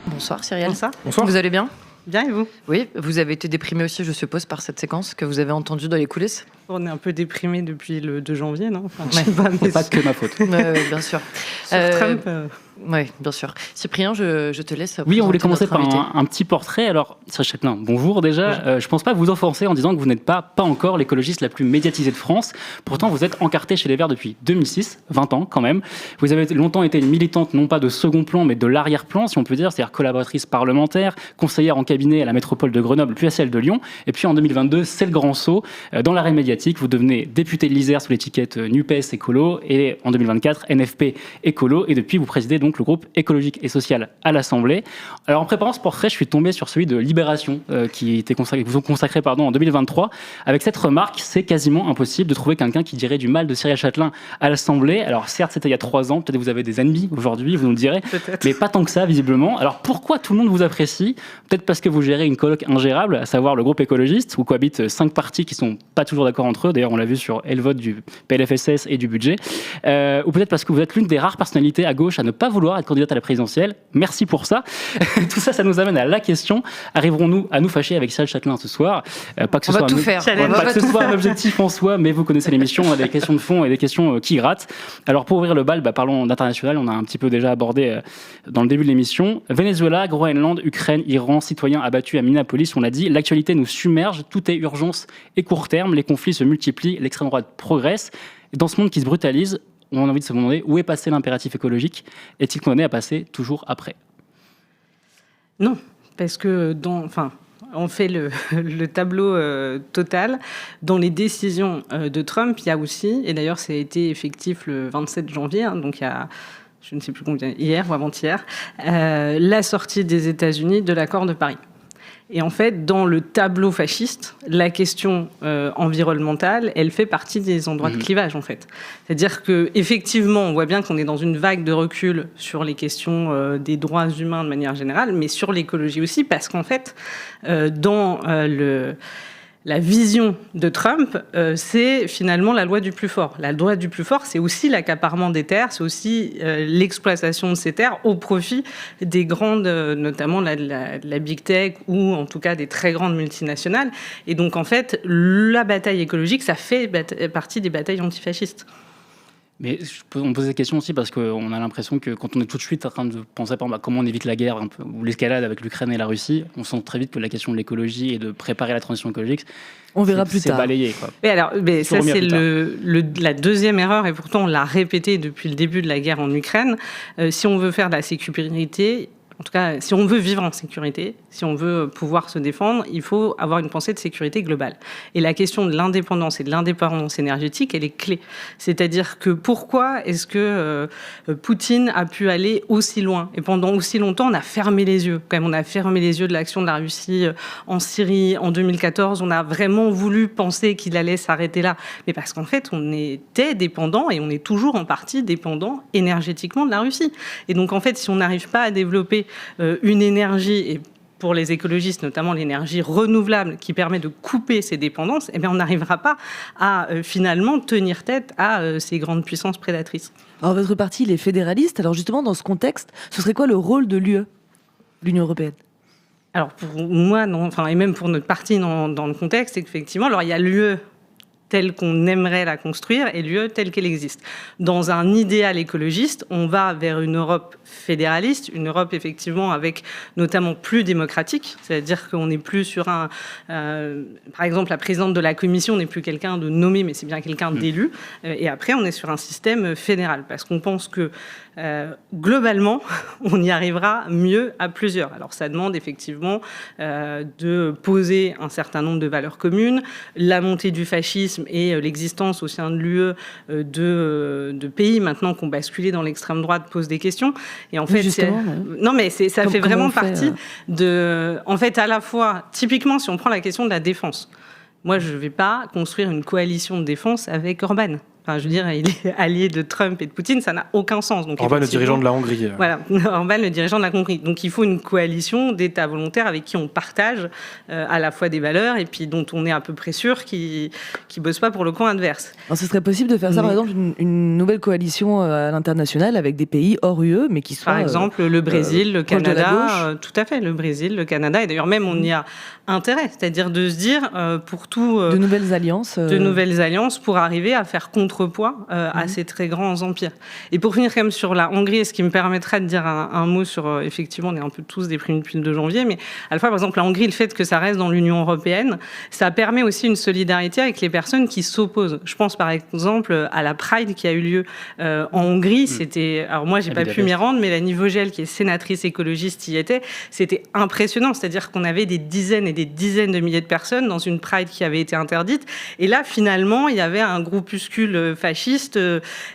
Bonsoir Cyrielle. Bonsoir. Vous allez bien ? Bien, et vous ? Oui, vous avez été déprimé aussi, je suppose, par cette séquence que vous avez entendue dans les coulisses. On est un peu déprimé depuis le 2 janvier, non ? Enfin, Ouais. C'est pas que ma faute. Oui, bien sûr. Sur Trump. Oui, bien sûr. Cyprien, je te laisse. Oui, on voulait commencer par un petit portrait. Alors, Cyril Châtelain, bonjour déjà. Je ne pense pas vous offenser en disant que vous n'êtes pas encore l'écologiste la plus médiatisée de France. Pourtant, vous êtes encarté chez les Verts depuis 2006, 20 ans quand même. Vous avez longtemps été une militante, non pas de second plan, mais de l'arrière-plan, si on peut dire, c'est-à-dire collaboratrice parlementaire, conseillère en cabinet à la métropole de Grenoble, puis à celle de Lyon. Et puis en 2022, c'est le grand saut. Dans l'arène médiatique, vous devenez député de l'Isère sous l'étiquette NUPES Écolo, et en 2024, NFP Écolo. Et depuis, vous présidez donc le groupe écologique et social à l'Assemblée. Alors en préparant ce portrait, je suis tombé sur celui de Libération qui vous ont consacré en 2023. Avec cette remarque, c'est quasiment impossible de trouver quelqu'un qui dirait du mal de Cyril Châtelain à l'Assemblée. Alors certes, c'était il y a 3 ans, peut-être que vous avez des ennemis aujourd'hui, vous nous le direz, mais pas tant que ça visiblement. Alors pourquoi tout le monde vous apprécie ? Peut-être parce que vous gérez une coloc ingérable, à savoir le groupe écologiste, où cohabitent 5 partis qui sont pas toujours d'accord entre eux. D'ailleurs, on l'a vu sur le vote du PLFSS et du budget. Ou peut-être parce que vous êtes l'une des rares personnalités à gauche à ne pas vouloir être candidate à la présidentielle. Merci pour ça. Tout ça, ça nous amène à la question, arriverons-nous à nous fâcher avec Cyril Châtelain ce soir ? Pas que ce On va tout faire. Pas que ce soit un objectif en soi, mais vous connaissez l'émission, on a des questions de fond et des questions qui grattent. Alors pour ouvrir le bal, parlons d'international, on a un petit peu déjà abordé dans le début de l'émission. Venezuela, Groenland, Ukraine, Iran, citoyens abattus à Minneapolis, on l'a dit, l'actualité nous submerge, tout est urgence et court terme, les conflits se multiplient, l'extrême droite progresse. Et dans ce monde qui se brutalise, on a envie de se demander où est passé l'impératif écologique ? Est-il condamné à passer toujours après ? Non, parce que on fait le tableau total. Dans les décisions de Trump, il y a aussi, et d'ailleurs ça a été effectif le 27 janvier, donc il y a, je ne sais plus combien, hier ou avant-hier, la sortie des États-Unis de l'accord de Paris. Et en fait, dans le tableau fasciste, la question environnementale, elle fait partie des endroits de clivage, en fait. C'est-à-dire qu'effectivement, on voit bien qu'on est dans une vague de recul sur les questions des droits humains de manière générale, mais sur l'écologie aussi, parce qu'en fait, dans la vision de Trump, c'est finalement la loi du plus fort. La loi du plus fort, c'est aussi l'accaparement des terres, c'est aussi l'exploitation de ces terres au profit des grandes, notamment la big tech ou en tout cas des très grandes multinationales. Et donc en fait, la bataille écologique, ça fait partie des batailles antifascistes. Mais on pose des questions aussi parce qu'on a l'impression que quand on est tout de suite en train de penser par exemple, à comment on évite la guerre un peu, ou l'escalade avec l'Ukraine et la Russie, on sent très vite que la question de l'écologie et de préparer la transition écologique, on verra plus tard. C'est balayé, quoi. Mais ça, c'est la deuxième erreur, et pourtant on l'a répété depuis le début de la guerre en Ukraine. Si on veut faire de la sécurité, en tout cas, si on veut vivre en sécurité, si on veut pouvoir se défendre, il faut avoir une pensée de sécurité globale. Et la question de l'indépendance et de l'indépendance énergétique, elle est clé. C'est-à-dire que pourquoi est-ce que Poutine a pu aller aussi loin ? Et pendant aussi longtemps, on a fermé les yeux. Quand même, on a fermé les yeux de l'action de la Russie en Syrie en 2014. On a vraiment voulu penser qu'il allait s'arrêter là. Mais parce qu'en fait, on était dépendant et on est toujours en partie dépendant énergétiquement de la Russie. Et donc, en fait, si on n'arrive pas à développer une énergie, et pour les écologistes notamment l'énergie renouvelable qui permet de couper ces dépendances, eh bien on n'arrivera pas à finalement tenir tête à ces grandes puissances prédatrices. Alors votre parti, il est fédéraliste. Alors justement, dans ce contexte, ce serait quoi le rôle de l'UE, l'Union européenne ? Alors pour moi, et même pour notre parti dans le contexte, c'est qu'effectivement, alors il y a l'UE telle qu'on aimerait la construire et l'UE telle qu'elle existe. Dans un idéal écologiste, on va vers une Europe fédéraliste, une Europe effectivement avec notamment plus démocratique, c'est-à-dire qu'on n'est plus sur par exemple la présidente de la commission n'est plus quelqu'un de nommé, mais c'est bien quelqu'un d'élu, et après on est sur un système fédéral, parce qu'on pense que globalement, on y arrivera mieux à plusieurs. Alors ça demande effectivement de poser un certain nombre de valeurs communes, la montée du fascisme et l'existence au sein de l'UE de pays maintenant qui ont basculé dans l'extrême droite pose des questions. Et en fait, non mais ça fait vraiment partie de, en fait, à la fois typiquement si on prend la question de la défense. Moi, je ne vais pas construire une coalition de défense avec Orban. Enfin, je veux dire, il est allié de Trump et de Poutine, ça n'a aucun sens. Donc, Orban, le dirigeant de la Hongrie. Voilà, Orban, le dirigeant de la Hongrie. Donc il faut une coalition d'États volontaires avec qui on partage à la fois des valeurs et puis dont on est à peu près sûr qu'ils ne bossent pas pour le camp adverse. Alors, ce serait possible de faire ça, par exemple, une nouvelle coalition à l'international avec des pays hors UE, mais qui soient... Par exemple, le Brésil, le proche de la Canada, tout à fait, le Brésil, le Canada. Et d'ailleurs, même, on y a intérêt, c'est-à-dire de se dire, pour tout... de nouvelles alliances. De nouvelles alliances pour arriver à faire contrepoids à ces très grands empires. Et pour finir quand même sur la Hongrie, ce qui me permettrait de dire un mot sur, effectivement, on est un peu tous déprimés depuis le 2 janvier, mais à la fois, par exemple, la Hongrie, le fait que ça reste dans l'Union européenne, ça permet aussi une solidarité avec les personnes qui s'opposent. Je pense par exemple à la Pride qui a eu lieu en Hongrie. C'était, alors moi, j'ai pas pu m'y rendre, mais Lani Vogel, qui est sénatrice écologiste, y était. C'était impressionnant, c'est-à-dire qu'on avait des dizaines et des dizaines de milliers de personnes dans une Pride qui avait été interdite. Et là, finalement, il y avait un groupuscule fasciste,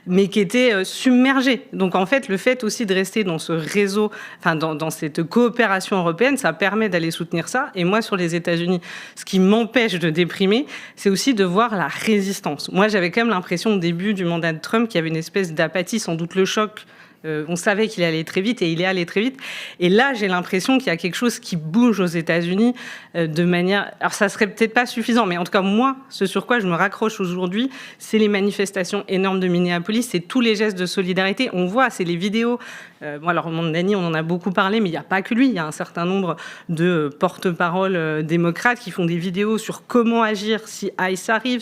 mais qui était submergé. Donc, en fait, le fait aussi de rester dans ce réseau, enfin, dans cette coopération européenne, ça permet d'aller soutenir ça. Et moi, sur les États-Unis, ce qui m'empêche de déprimer, c'est aussi de voir la résistance. Moi, j'avais quand même l'impression au début du mandat de Trump qu'il y avait une espèce d'apathie, sans doute le choc. On savait qu'il allait très vite et il est allé très vite. Et là, j'ai l'impression qu'il y a quelque chose qui bouge aux États-Unis de manière... Alors, ça serait peut-être pas suffisant, mais en tout cas, moi, ce sur quoi je me raccroche aujourd'hui, c'est les manifestations énormes de Minneapolis, c'est tous les gestes de solidarité. On voit, c'est les vidéos. Bon, alors, mon Dany, on en a beaucoup parlé, mais il n'y a pas que lui. Il y a un certain nombre de porte-parole démocrates qui font des vidéos sur comment agir si ICE arrive.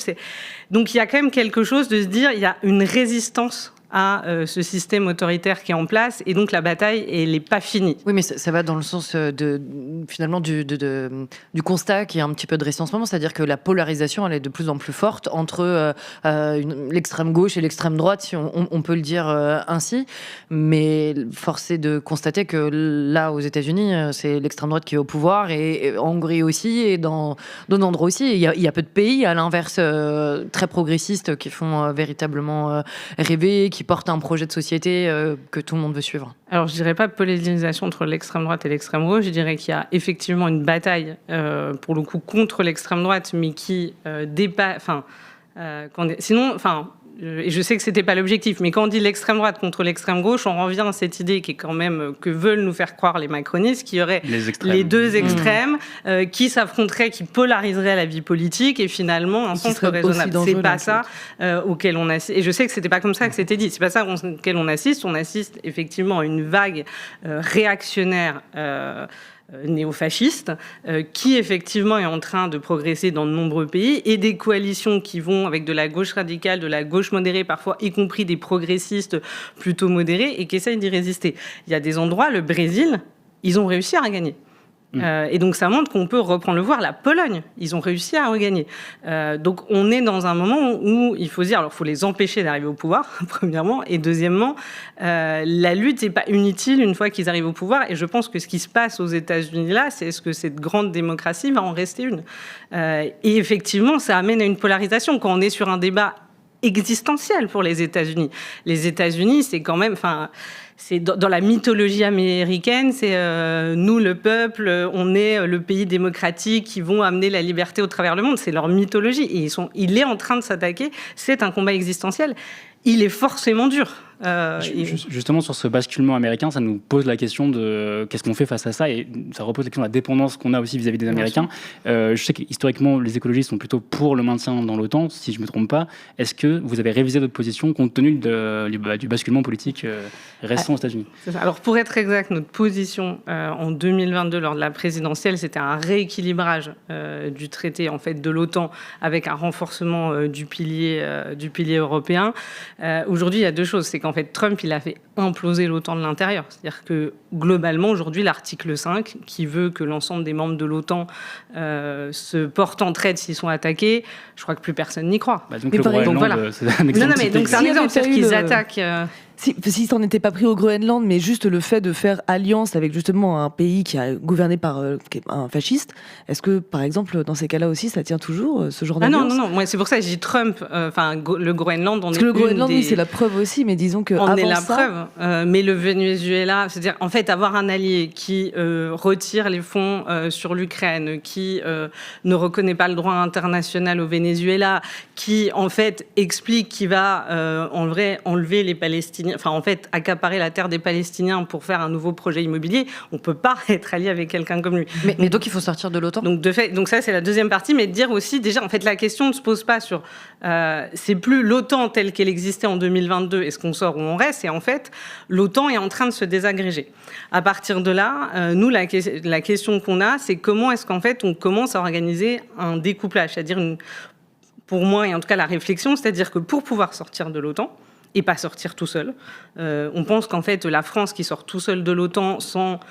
Donc, il y a quand même quelque chose de se dire, il y a une résistance à ce système autoritaire qui est en place, et donc la bataille, elle n'est pas finie. Oui, mais ça va dans le sens finalement du constat qui est un petit peu dressé en ce moment, c'est-à-dire que la polarisation, elle est de plus en plus forte entre l'extrême gauche et l'extrême droite, si on peut le dire ainsi, mais force est de constater que là, aux États-Unis, c'est l'extrême droite qui est au pouvoir, et en Hongrie aussi, et dans d'autres endroits aussi. Il y a peu de pays, à l'inverse, très progressistes, qui font véritablement rêver, qui porte un projet de société que tout le monde veut suivre. Alors, je ne dirais pas polarisation entre l'extrême droite et l'extrême gauche. Je dirais qu'il y a effectivement une bataille, pour le coup, contre l'extrême droite, mais qui dépasse... sinon... Et je sais que c'était pas l'objectif, mais quand on dit l'extrême droite contre l'extrême gauche, on revient à cette idée qui est quand même que veulent nous faire croire les macronistes, qu'il y aurait les deux extrêmes qui s'affronteraient, qui polariseraient la vie politique, et finalement un centre raisonnable. C'est pas ça auquel on assiste. Et je sais que c'était pas comme ça que c'était dit. C'est pas ça auquel on assiste. On assiste effectivement à une vague réactionnaire. Néo-fasciste, qui effectivement est en train de progresser dans de nombreux pays, et des coalitions qui vont avec de la gauche radicale, de la gauche modérée, parfois y compris des progressistes plutôt modérés, et qui essayent d'y résister. Il y a des endroits, le Brésil, ils ont réussi à regagner. Et donc ça montre qu'on peut reprendre le voir. La Pologne, ils ont réussi à regagner. Donc on est dans un moment où il faut dire, alors il faut les empêcher d'arriver au pouvoir, premièrement, et deuxièmement, la lutte n'est pas inutile une fois qu'ils arrivent au pouvoir. Et je pense que ce qui se passe aux États-Unis là, c'est est-ce que cette grande démocratie va en rester une. Et effectivement, ça amène à une polarisation quand on est sur un débat existentiel pour les États-Unis. Les États-Unis, c'est quand même... C'est dans la mythologie américaine, c'est nous, le peuple, on est le pays démocratique qui vont amener la liberté au travers le monde. C'est leur mythologie. Et il est en train de s'attaquer. C'est un combat existentiel. Il est forcément dur. Justement, sur ce basculement américain, ça nous pose la question de qu'est-ce qu'on fait face à ça, et ça repose la question de la dépendance qu'on a aussi vis-à-vis des Américains. Je sais que historiquement, les écologistes sont plutôt pour le maintien dans l'OTAN, si je ne me trompe pas. Est-ce que vous avez révisé votre position compte tenu du basculement politique récent aux États-Unis ? Alors, pour être exact, notre position en 2022, lors de la présidentielle, c'était un rééquilibrage du traité en fait, de l'OTAN avec un renforcement du pilier européen. Aujourd'hui, il y a deux choses. C'est qu'en fait, Trump, il a fait imploser l'OTAN de l'intérieur. C'est-à-dire que, globalement, aujourd'hui, l'article 5, qui veut que l'ensemble des membres de l'OTAN se portent en traite s'ils sont attaqués, je crois que plus personne n'y croit. Donc, le Groenland, voilà. c'est un exemple. Donc c'est un exemple, c'est-à-dire qu'ils attaquent... Si ça n'en était pas pris au Groenland, mais juste le fait de faire alliance avec justement un pays qui est gouverné par un fasciste, est-ce que, par exemple, dans ces cas-là aussi, ça tient toujours, ce genre d'alliance ? Non. Moi, c'est pour ça que je dis Trump. Le Groenland, Parce que le Groenland, oui, c'est la preuve aussi, mais disons que on est la ça... preuve. Mais le Venezuela, c'est-à-dire, en fait, avoir un allié qui retire les fonds sur l'Ukraine, qui ne reconnaît pas le droit international au Venezuela, qui, en fait, explique qu'il va enlever les Palestiniens, enfin, en fait, accaparer la terre des Palestiniens pour faire un nouveau projet immobilier, on ne peut pas être allié avec quelqu'un comme lui. Mais donc, il faut sortir de l'OTAN ? Donc ça, c'est la deuxième partie, mais de dire aussi, déjà, en fait, la question ne se pose pas sur... c'est plus l'OTAN telle qu'elle existait en 2022, est-ce qu'on sort ou on reste, et en fait, l'OTAN est en train de se désagréger. À partir de là, nous, la question qu'on a, c'est comment est-ce qu'en fait, on commence à organiser un découplage, c'est-à-dire, pour moi, et en tout cas la réflexion, c'est-à-dire que pour pouvoir sortir de l'OTAN, et pas sortir tout seul. On pense qu'en fait, la France qui sort tout seul de l'OTAN sans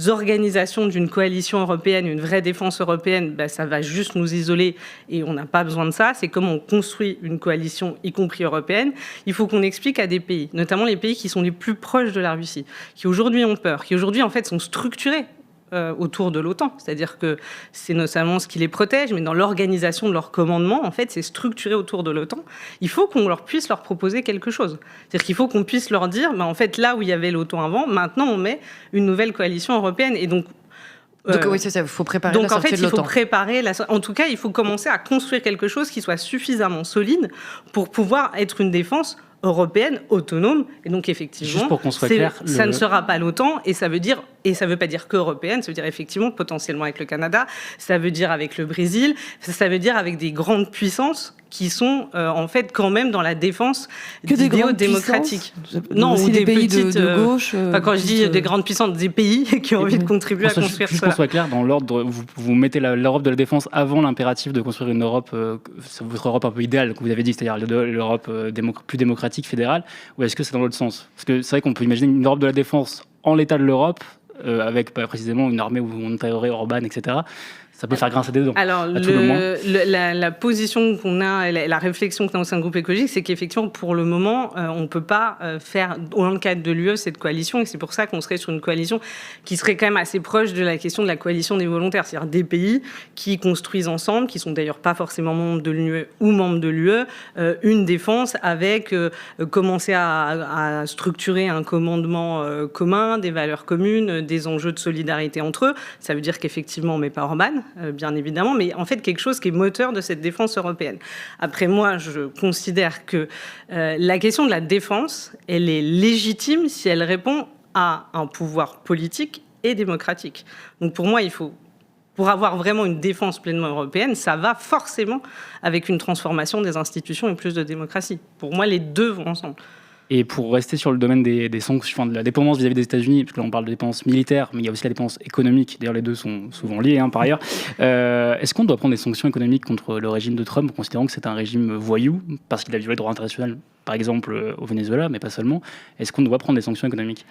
organisation d'une coalition européenne, une vraie défense européenne, ça va juste nous isoler et on n'a pas besoin de ça. C'est comment on construit une coalition, y compris européenne. Il faut qu'on explique à des pays, notamment les pays qui sont les plus proches de la Russie, qui aujourd'hui ont peur, qui aujourd'hui en fait sont structurés autour de l'OTAN. C'est-à-dire que c'est notamment ce qui les protège, mais dans l'organisation de leur commandement, en fait, c'est structuré autour de l'OTAN. Il faut qu'on puisse leur proposer quelque chose. C'est-à-dire qu'il faut qu'on puisse leur dire, en fait, là où il y avait l'OTAN avant, maintenant, on met une nouvelle coalition européenne. Et donc oui, c'est ça, il faut préparer la sortie de l'OTAN. Donc, en fait, il faut préparer... En tout cas, il faut commencer à construire quelque chose qui soit suffisamment solide pour pouvoir être une défense européenne, autonome, et donc effectivement, juste pour qu'on soit clair, ça ne sera pas l'OTAN, et ça veut pas dire qu'européenne, ça veut dire effectivement potentiellement avec le Canada, ça veut dire avec le Brésil, ça veut dire avec des grandes puissances qui sont en fait quand même dans la défense d'idéaux démocratiques. Non, ou des pays de gauche. Quand je dis des grandes puissances, des pays qui ont envie de contribuer à construire cela. Juste cela. qu'on soit clair, dans l'ordre, vous mettez l'Europe de la défense avant l'impératif de construire une Europe, votre Europe un peu idéale, que vous avez dit, c'est-à-dire l'Europe plus démocratique, fédérale, ou est-ce que c'est dans l'autre sens ? Parce que c'est vrai qu'on peut imaginer une Europe de la défense en l'état de l'Europe, avec précisément une armée où on intégrerait Orban, etc. Ça peut faire grincer des dents. Alors, la position qu'on a, la réflexion qu'on a au sein du groupe écologique, c'est qu'effectivement, pour le moment, on ne peut pas faire, dans le cadre de l'UE, cette coalition. Et c'est pour ça qu'on serait sur une coalition qui serait quand même assez proche de la question de la coalition des volontaires. C'est-à-dire des pays qui construisent ensemble, qui sont d'ailleurs pas forcément membres de l'UE ou membres de l'UE, une défense avec commencer à structurer un commandement commun, des valeurs communes, des enjeux de solidarité entre eux. Ça veut dire qu'effectivement, on ne met pas Orban, bien évidemment, mais en fait quelque chose qui est moteur de cette défense européenne. Après, moi, je considère que la question de la défense, elle est légitime si elle répond à un pouvoir politique et démocratique. Donc pour moi, pour avoir vraiment une défense pleinement européenne, ça va forcément avec une transformation des institutions et plus de démocratie. Pour moi, les deux vont ensemble. Et pour rester sur le domaine des sanctions, de la dépendance vis-à-vis des États-Unis, parce que là on parle de dépendance militaire, mais il y a aussi la dépendance économique. D'ailleurs, les deux sont souvent liés, par ailleurs. Est-ce qu'on doit prendre des sanctions économiques contre le régime de Trump, considérant que c'est un régime voyou, parce qu'il a violé le droit international, par exemple au Venezuela, mais pas seulement. Est-ce qu'on doit prendre des sanctions économiques ?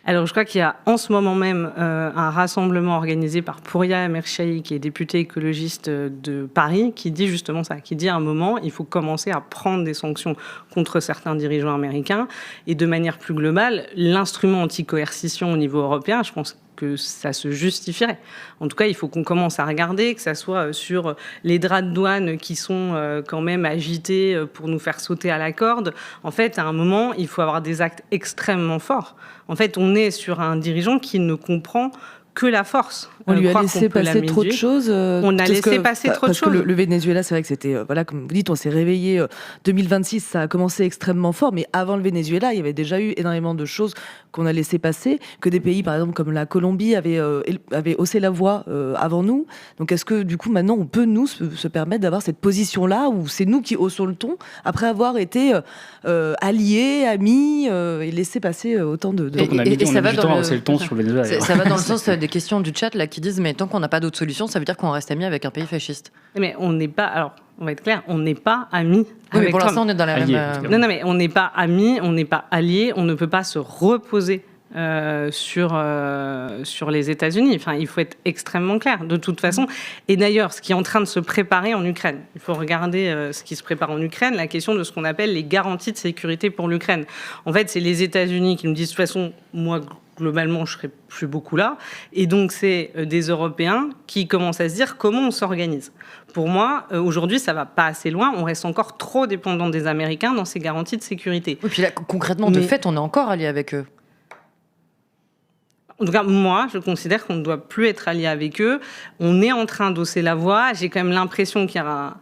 Alors, je crois qu'il y a en ce moment même un rassemblement organisé par Pouria Amirchahi, qui est député écologiste de Paris, qui dit justement ça, qui dit à un moment, il faut commencer à prendre des sanctions contre certains dirigeants américains. Et de manière plus globale, l'instrument anti-coercition au niveau européen, je pense que ça se justifierait. En tout cas, il faut qu'on commence à regarder, que ça soit sur les draps de douane qui sont quand même agités pour nous faire sauter à la corde. En fait, à un moment, il faut avoir des actes extrêmement forts. En fait, on est sur un dirigeant qui ne comprend que la force. On lui a laissé passer trop de choses. On a laissé passer trop de choses. Parce que le Venezuela, c'est vrai que c'était, comme vous dites, on s'est réveillé 2026, ça a commencé extrêmement fort, mais avant le Venezuela, il y avait déjà eu énormément de choses qu'on a laissé passer, que des pays, par exemple, comme la Colombie, avaient haussé la voix avant nous. Donc, est-ce que, du coup, maintenant, on peut, nous, se permettre d'avoir cette position-là, où c'est nous qui haussons le ton, après avoir été alliés, amis, et laissé passer autant de... Donc, on a mis du temps à hausser le ton sur le Venezuela. Ça va dans le sens des questions du chat, là, qui disent, mais tant qu'on n'a pas d'autre solution, ça veut dire qu'on reste amis avec un pays fasciste. Mais on n'est pas... Alors, on va être clair, on n'est pas amis avec mais pour Trump. l'instant, on est dans la Non, mais on n'est pas amis, on n'est pas alliés, on ne peut pas se reposer sur les États-Unis. Enfin, il faut être extrêmement clair, de toute façon. Et d'ailleurs, ce qui est en train de se préparer en Ukraine, il faut regarder ce qui se prépare en Ukraine, la question de ce qu'on appelle les garanties de sécurité pour l'Ukraine. En fait, c'est les États-Unis qui nous disent, de toute façon, moi, globalement, je serai plus beaucoup là. Et donc, c'est des Européens qui commencent à se dire comment on s'organise. Pour moi, aujourd'hui, ça va pas assez loin. On reste encore trop dépendant des Américains dans ces garanties de sécurité. Et puis là, concrètement, de fait, on est encore allié avec eux. En tout cas, moi, je considère qu'on ne doit plus être allié avec eux. On est en train d'hausser la voix. J'ai quand même l'impression qu'il y a...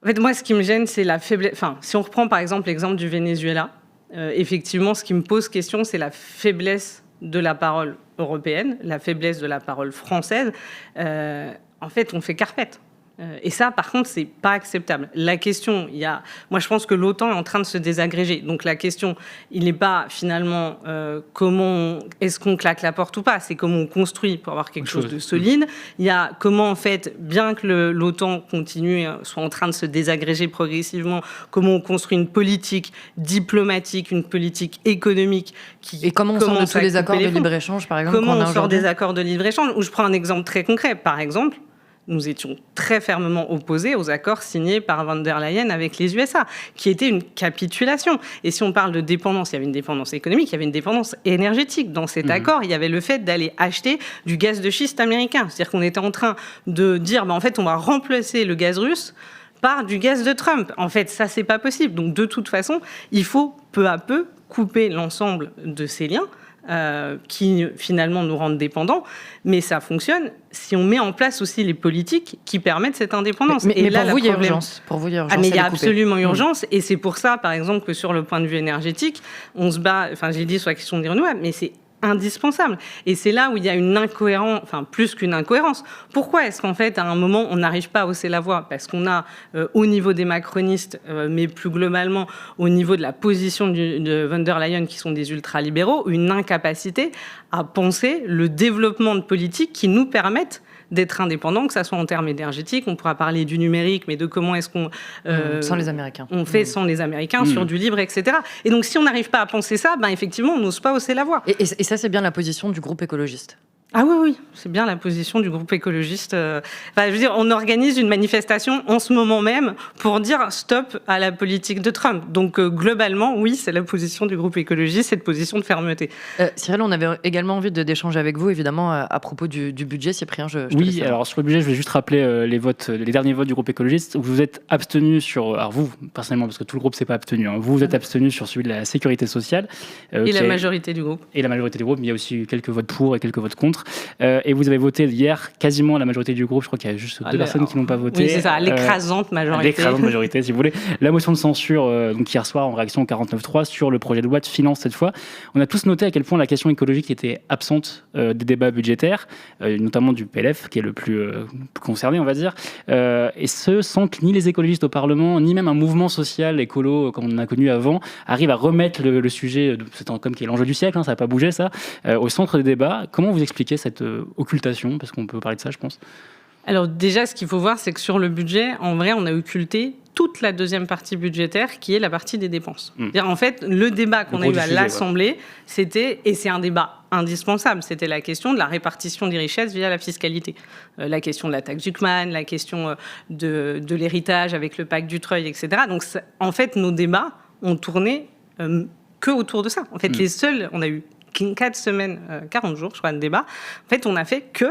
En fait, moi, ce qui me gêne, c'est la faiblesse... Enfin, si on reprend, par exemple, l'exemple du Venezuela, effectivement, ce qui me pose question, c'est la faiblesse de la parole européenne, la faiblesse de la parole française. En fait, on fait carpette. Et ça, par contre, c'est pas acceptable. La question, moi, je pense que l'OTAN est en train de se désagréger. Donc, la question, il n'est pas finalement est-ce qu'on claque la porte ou pas. C'est comment on construit pour avoir quelque chose de solide. Il y a comment, en fait, bien que l'OTAN continue, soit en train de se désagréger progressivement, comment on construit une politique diplomatique, une politique économique et comment on sort de tous les accords de libre-échange, par exemple. Comment on sort des accords de libre-échange. Où je prends un exemple très concret. Par exemple, nous étions très fermement opposés aux accords signés par von der Leyen avec les USA, qui était une capitulation. Et si on parle de dépendance, il y avait une dépendance économique, il y avait une dépendance énergétique. Dans cet accord, il y avait le fait d'aller acheter du gaz de schiste américain. C'est-à-dire qu'on était en train de dire, en fait, on va remplacer le gaz russe par du gaz de Trump. En fait, ça, c'est pas possible. Donc, de toute façon, il faut peu à peu couper l'ensemble de ces liens qui finalement nous rendent dépendants, mais ça fonctionne si on met en place aussi les politiques qui permettent cette indépendance. Mais là, pour vous, il y a urgence. Pour vous, il y a urgence. Mais il y a absolument urgence, et c'est pour ça, par exemple, que sur le point de vue énergétique, on se bat, enfin j'ai dit sur la question des renouvelables, mais c'est indispensable. Et c'est là où il y a une incohérence, enfin plus qu'une incohérence. Pourquoi est-ce qu'en fait, à un moment, on n'arrive pas à hausser la voix ? Parce qu'on a, au niveau des macronistes, mais plus globalement, au niveau de la position de von der Leyen, qui sont des ultralibéraux, une incapacité à penser le développement de politiques qui nous permettent d'être indépendants, que ça soit en termes énergétiques, on pourra parler du numérique, mais de comment est-ce qu'on... sans les Américains. On fait sans les Américains, sur du libre, etc. Et donc, si on n'arrive pas à penser ça, effectivement, on n'ose pas hausser la voix. Et ça, c'est bien la position du groupe écologiste. Ah oui, c'est bien la position du groupe écologiste. Je veux dire, on organise une manifestation en ce moment même pour dire stop à la politique de Trump. Donc, globalement, oui, c'est la position du groupe écologiste, cette position de fermeté. Cyril, on avait également envie d'échanger avec vous, évidemment, à propos du budget. Cyprien, je te laisse. Alors sur le budget, je vais juste rappeler les derniers votes du groupe écologiste. Vous vous êtes abstenu sur... Alors vous, personnellement, parce que tout le groupe ne s'est pas abstenu. Vous êtes abstenu sur celui de la sécurité sociale. Et la majorité du groupe. Et la majorité du groupe, mais il y a aussi quelques votes pour et quelques votes contre. Et vous avez voté hier quasiment la majorité du groupe. Je crois qu'il y a juste deux personnes qui n'ont pas voté. Oui, c'est ça, l'écrasante majorité. L'écrasante majorité, si vous voulez. La motion de censure, donc hier soir, en réaction au 49.3, sur le projet de loi de finances cette fois. On a tous noté à quel point la question écologique était absente des débats budgétaires, notamment du PLF, qui est le plus concerné, on va dire. Et ce, sans que ni les écologistes au Parlement, ni même un mouvement social écolo, comme on en a connu avant, arrivent à remettre le sujet, c'est comme qui est l'enjeu du siècle, ça n'a pas bougé ça, au centre des débats. Comment vous expliquez cette occultation, parce qu'on peut parler de ça, je pense. Alors déjà, ce qu'il faut voir, c'est que sur le budget, en vrai, on a occulté toute la deuxième partie budgétaire, qui est la partie des dépenses. C'est-à-dire, en fait, le débat qu'on a eu à l'Assemblée, c'était, et c'est un débat indispensable, c'était la question de la répartition des richesses via la fiscalité. La question de la taxe Zuckman, la question de l'héritage avec le pacte Dutreuil, etc. Donc, en fait, nos débats ont tourné que autour de ça. En fait, les seuls, on a eu 4 semaines, 40 jours, je crois, de débat. En fait, on n'a fait que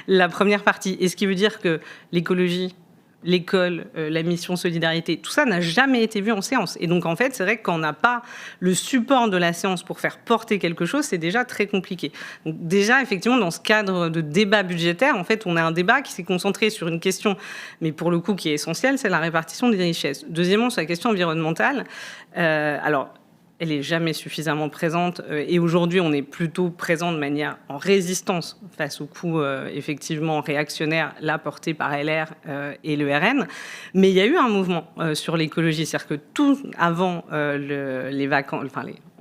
la première partie. Et ce qui veut dire que l'écologie, l'école, la mission solidarité, tout ça n'a jamais été vu en séance. Et donc, en fait, c'est vrai que quand on n'a pas le support de la séance pour faire porter quelque chose, c'est déjà très compliqué. Donc, déjà, effectivement, dans ce cadre de débat budgétaire, en fait, on a un débat qui s'est concentré sur une question, mais pour le coup, qui est essentielle, c'est la répartition des richesses. Deuxièmement, sur la question environnementale, alors, elle n'est jamais suffisamment présente. Et aujourd'hui, on est plutôt présent de manière en résistance face aux coups, effectivement, réactionnaires, là, portés par LR et le RN. Mais il y a eu un mouvement sur l'écologie. C'est-à-dire que tout avant les vacances,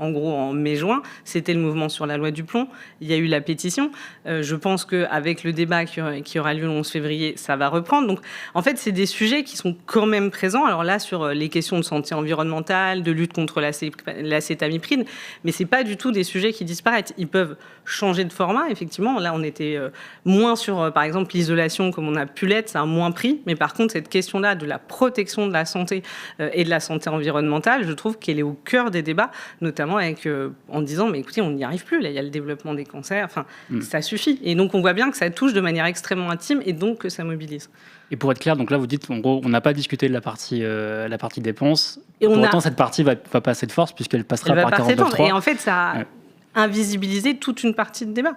en gros en mai-juin, c'était le mouvement sur la loi du plomb. Il y a eu la pétition. Je pense qu'avec le débat qui aura lieu le 11 février, ça va reprendre. Donc, en fait, c'est des sujets qui sont quand même présents. Alors là, sur les questions de santé environnementale, de lutte contre l'acétamipride, mais c'est pas du tout des sujets qui disparaissent. Ils peuvent changer de format, effectivement. Là, on était moins sur, par exemple, l'isolation comme on a pu l'être, ça a moins pris. Mais par contre, cette question-là de la protection de la santé et de la santé environnementale, je trouve qu'elle est au cœur des débats, notamment en disant, mais écoutez, on n'y arrive plus. Là, il y a le développement des cancers. Enfin, ça suffit. Et donc, on voit bien que ça touche de manière extrêmement intime et donc que ça mobilise. Et pour être clair, donc là, vous dites, en gros, on n'a pas discuté de la partie dépenses. Et pour autant, cette partie va passer de force puisqu'elle passera par 49.3. Et en fait, ça a invisibilisé toute une partie de débat.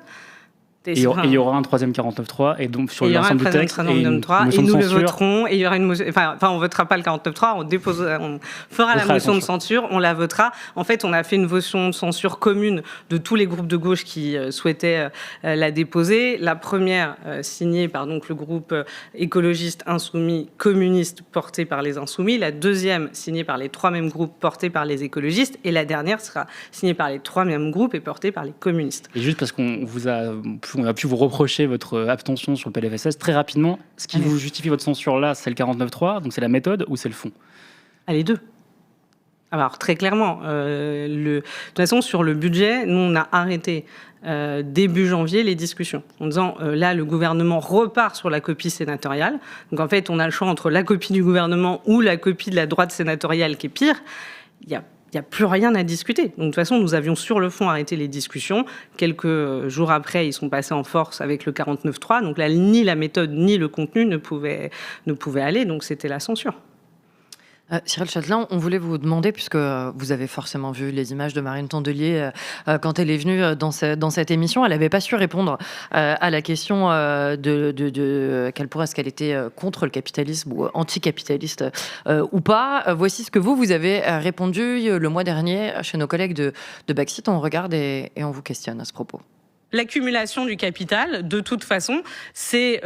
Et il y aura un troisième 49.3 et donc sur l'ensemble du texte et nous le voterons et il y aura une motion, enfin on votera pas le 49.3, on fera la motion de censure, on la votera. En fait, on a fait une motion de censure commune de tous les groupes de gauche qui souhaitaient la déposer. La première signée par donc le groupe écologiste, insoumis, communiste porté par les insoumis, la deuxième signée par les trois mêmes groupes portés par les écologistes et la dernière sera signée par les trois mêmes groupes et portée par les communistes. Et juste parce qu'on a pu vous reprocher votre abstention sur le PLFSS. Très rapidement, ce qui vous justifie votre censure là, c'est le 49.3, donc c'est la méthode ou c'est le fond ? Les deux. Alors, très clairement, de toute façon, sur le budget, nous, on a arrêté début janvier les discussions en disant là, le gouvernement repart sur la copie sénatoriale. Donc, en fait, on a le choix entre la copie du gouvernement ou la copie de la droite sénatoriale qui est pire. Il n'y a plus rien à discuter. Donc, de toute façon, nous avions sur le fond arrêté les discussions. Quelques jours après, ils sont passés en force avec le 49.3. Donc là, ni la méthode ni le contenu ne pouvaient aller. Donc, c'était la censure. Cyril Chatelain, on voulait vous demander, puisque vous avez forcément vu les images de Marine Tondelier quand elle est venue dans cette émission, elle n'avait pas su répondre à la question est-ce qu'elle était contre le capitalisme ou anticapitaliste ou pas. Voici ce que vous avez répondu le mois dernier chez nos collègues de Baxit. On regarde et on vous questionne à ce propos. L'accumulation du capital, de toute façon, c'est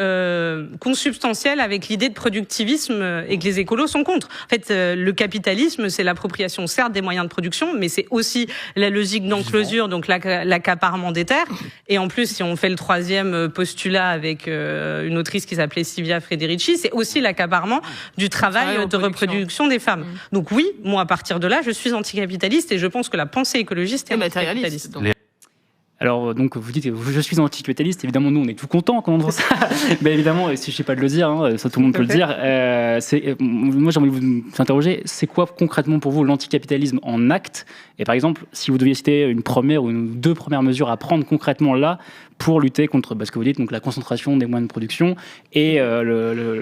consubstantiel avec l'idée de productivisme et que les écolos sont contre. En fait, le capitalisme, c'est l'appropriation, certes, des moyens de production, mais c'est aussi la logique d'enclosure, donc l'accaparement des terres. Et en plus, si on fait le troisième postulat avec une autrice qui s'appelait Silvia Federici, c'est aussi l'accaparement du travail de reproduction des femmes. Donc oui, moi, à partir de là, je suis anticapitaliste et je pense que la pensée écologiste est matérialiste. Alors, donc, vous dites que je suis anticapitaliste. Évidemment, nous, on est tout contents quand on entend ça. Mais évidemment, il ne suffit pas de le dire, ça tout le monde peut le dire. Moi, j'ai envie de vous interroger, c'est quoi concrètement pour vous l'anticapitalisme en acte ? Et par exemple, si vous deviez citer une première ou deux premières mesures à prendre concrètement là pour lutter contre ce que vous dites, donc la concentration des moyens de production et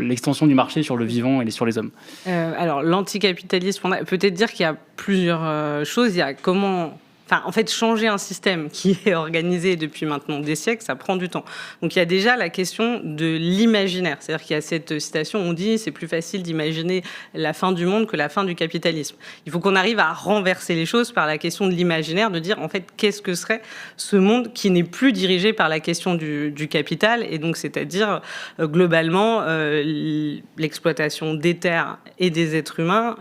l'extension du marché sur le vivant et sur les hommes. Alors, l'anticapitalisme, on a peut-être dire qu'il y a plusieurs choses. Il y a comment... en fait, changer un système qui est organisé depuis maintenant des siècles, ça prend du temps. Donc, il y a déjà la question de l'imaginaire. C'est-à-dire qu'il y a cette citation, on dit c'est plus facile d'imaginer la fin du monde que la fin du capitalisme. Il faut qu'on arrive à renverser les choses par la question de l'imaginaire, de dire, en fait, qu'est-ce que serait ce monde qui n'est plus dirigé par la question du capital, et donc, c'est-à-dire, globalement, l'exploitation des terres et des êtres humains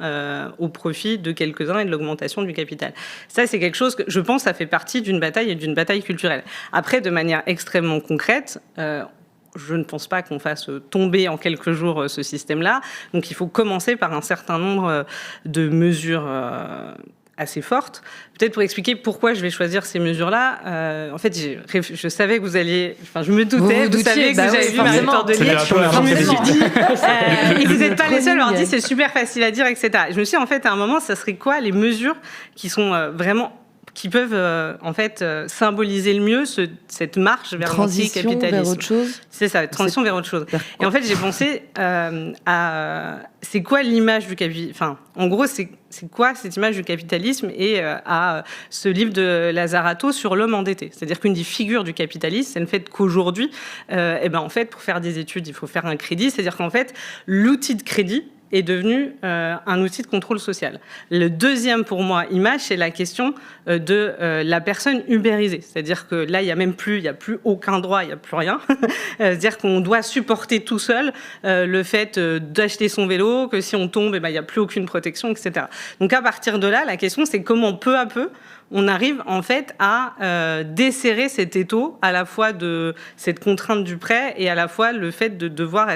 au profit de quelques-uns et de l'augmentation du capital. Ça, c'est quelque chose que je pense ça fait partie d'une bataille et d'une bataille culturelle. Après, de manière extrêmement concrète, je ne pense pas qu'on fasse tomber en quelques jours ce système-là. Donc, il faut commencer par un certain nombre de mesures assez fortes. Peut-être pour expliquer pourquoi je vais choisir ces mesures-là. En fait, je savais que vous alliez... je me doutais, vous saviez que vous avez vu Marine Tondelier. Je me suis dit... et vous n'êtes pas les seuls à leur dire c'est super facile à dire, etc. Je me suis dit, en fait, à un moment, ça serait quoi les mesures qui sont vraiment... qui peuvent symboliser le mieux cette marche vers l'anticapitalisme. Transition vers autre chose. C'est ça, transition vers autre chose. Et en fait, j'ai pensé à c'est quoi l'image du capitalisme. En gros, c'est quoi cette image du capitalisme et à ce livre de Lazzarato sur l'homme endetté. C'est-à-dire qu'une des figures du capitalisme, c'est le fait qu'aujourd'hui, en fait, pour faire des études, il faut faire un crédit. C'est-à-dire qu'en fait, l'outil de crédit est devenu un outil de contrôle social. Le deuxième, pour moi, image, c'est la question de la personne ubérisée. C'est-à-dire que là, il n'y a plus aucun droit, il n'y a plus rien. C'est-à-dire qu'on doit supporter tout seul le fait d'acheter son vélo, que si on tombe, il n'y a plus aucune protection, etc. Donc, à partir de là, la question, c'est comment peu à peu, on arrive en fait à desserrer cet étau, à la fois de cette contrainte du prêt et à la fois le fait de devoir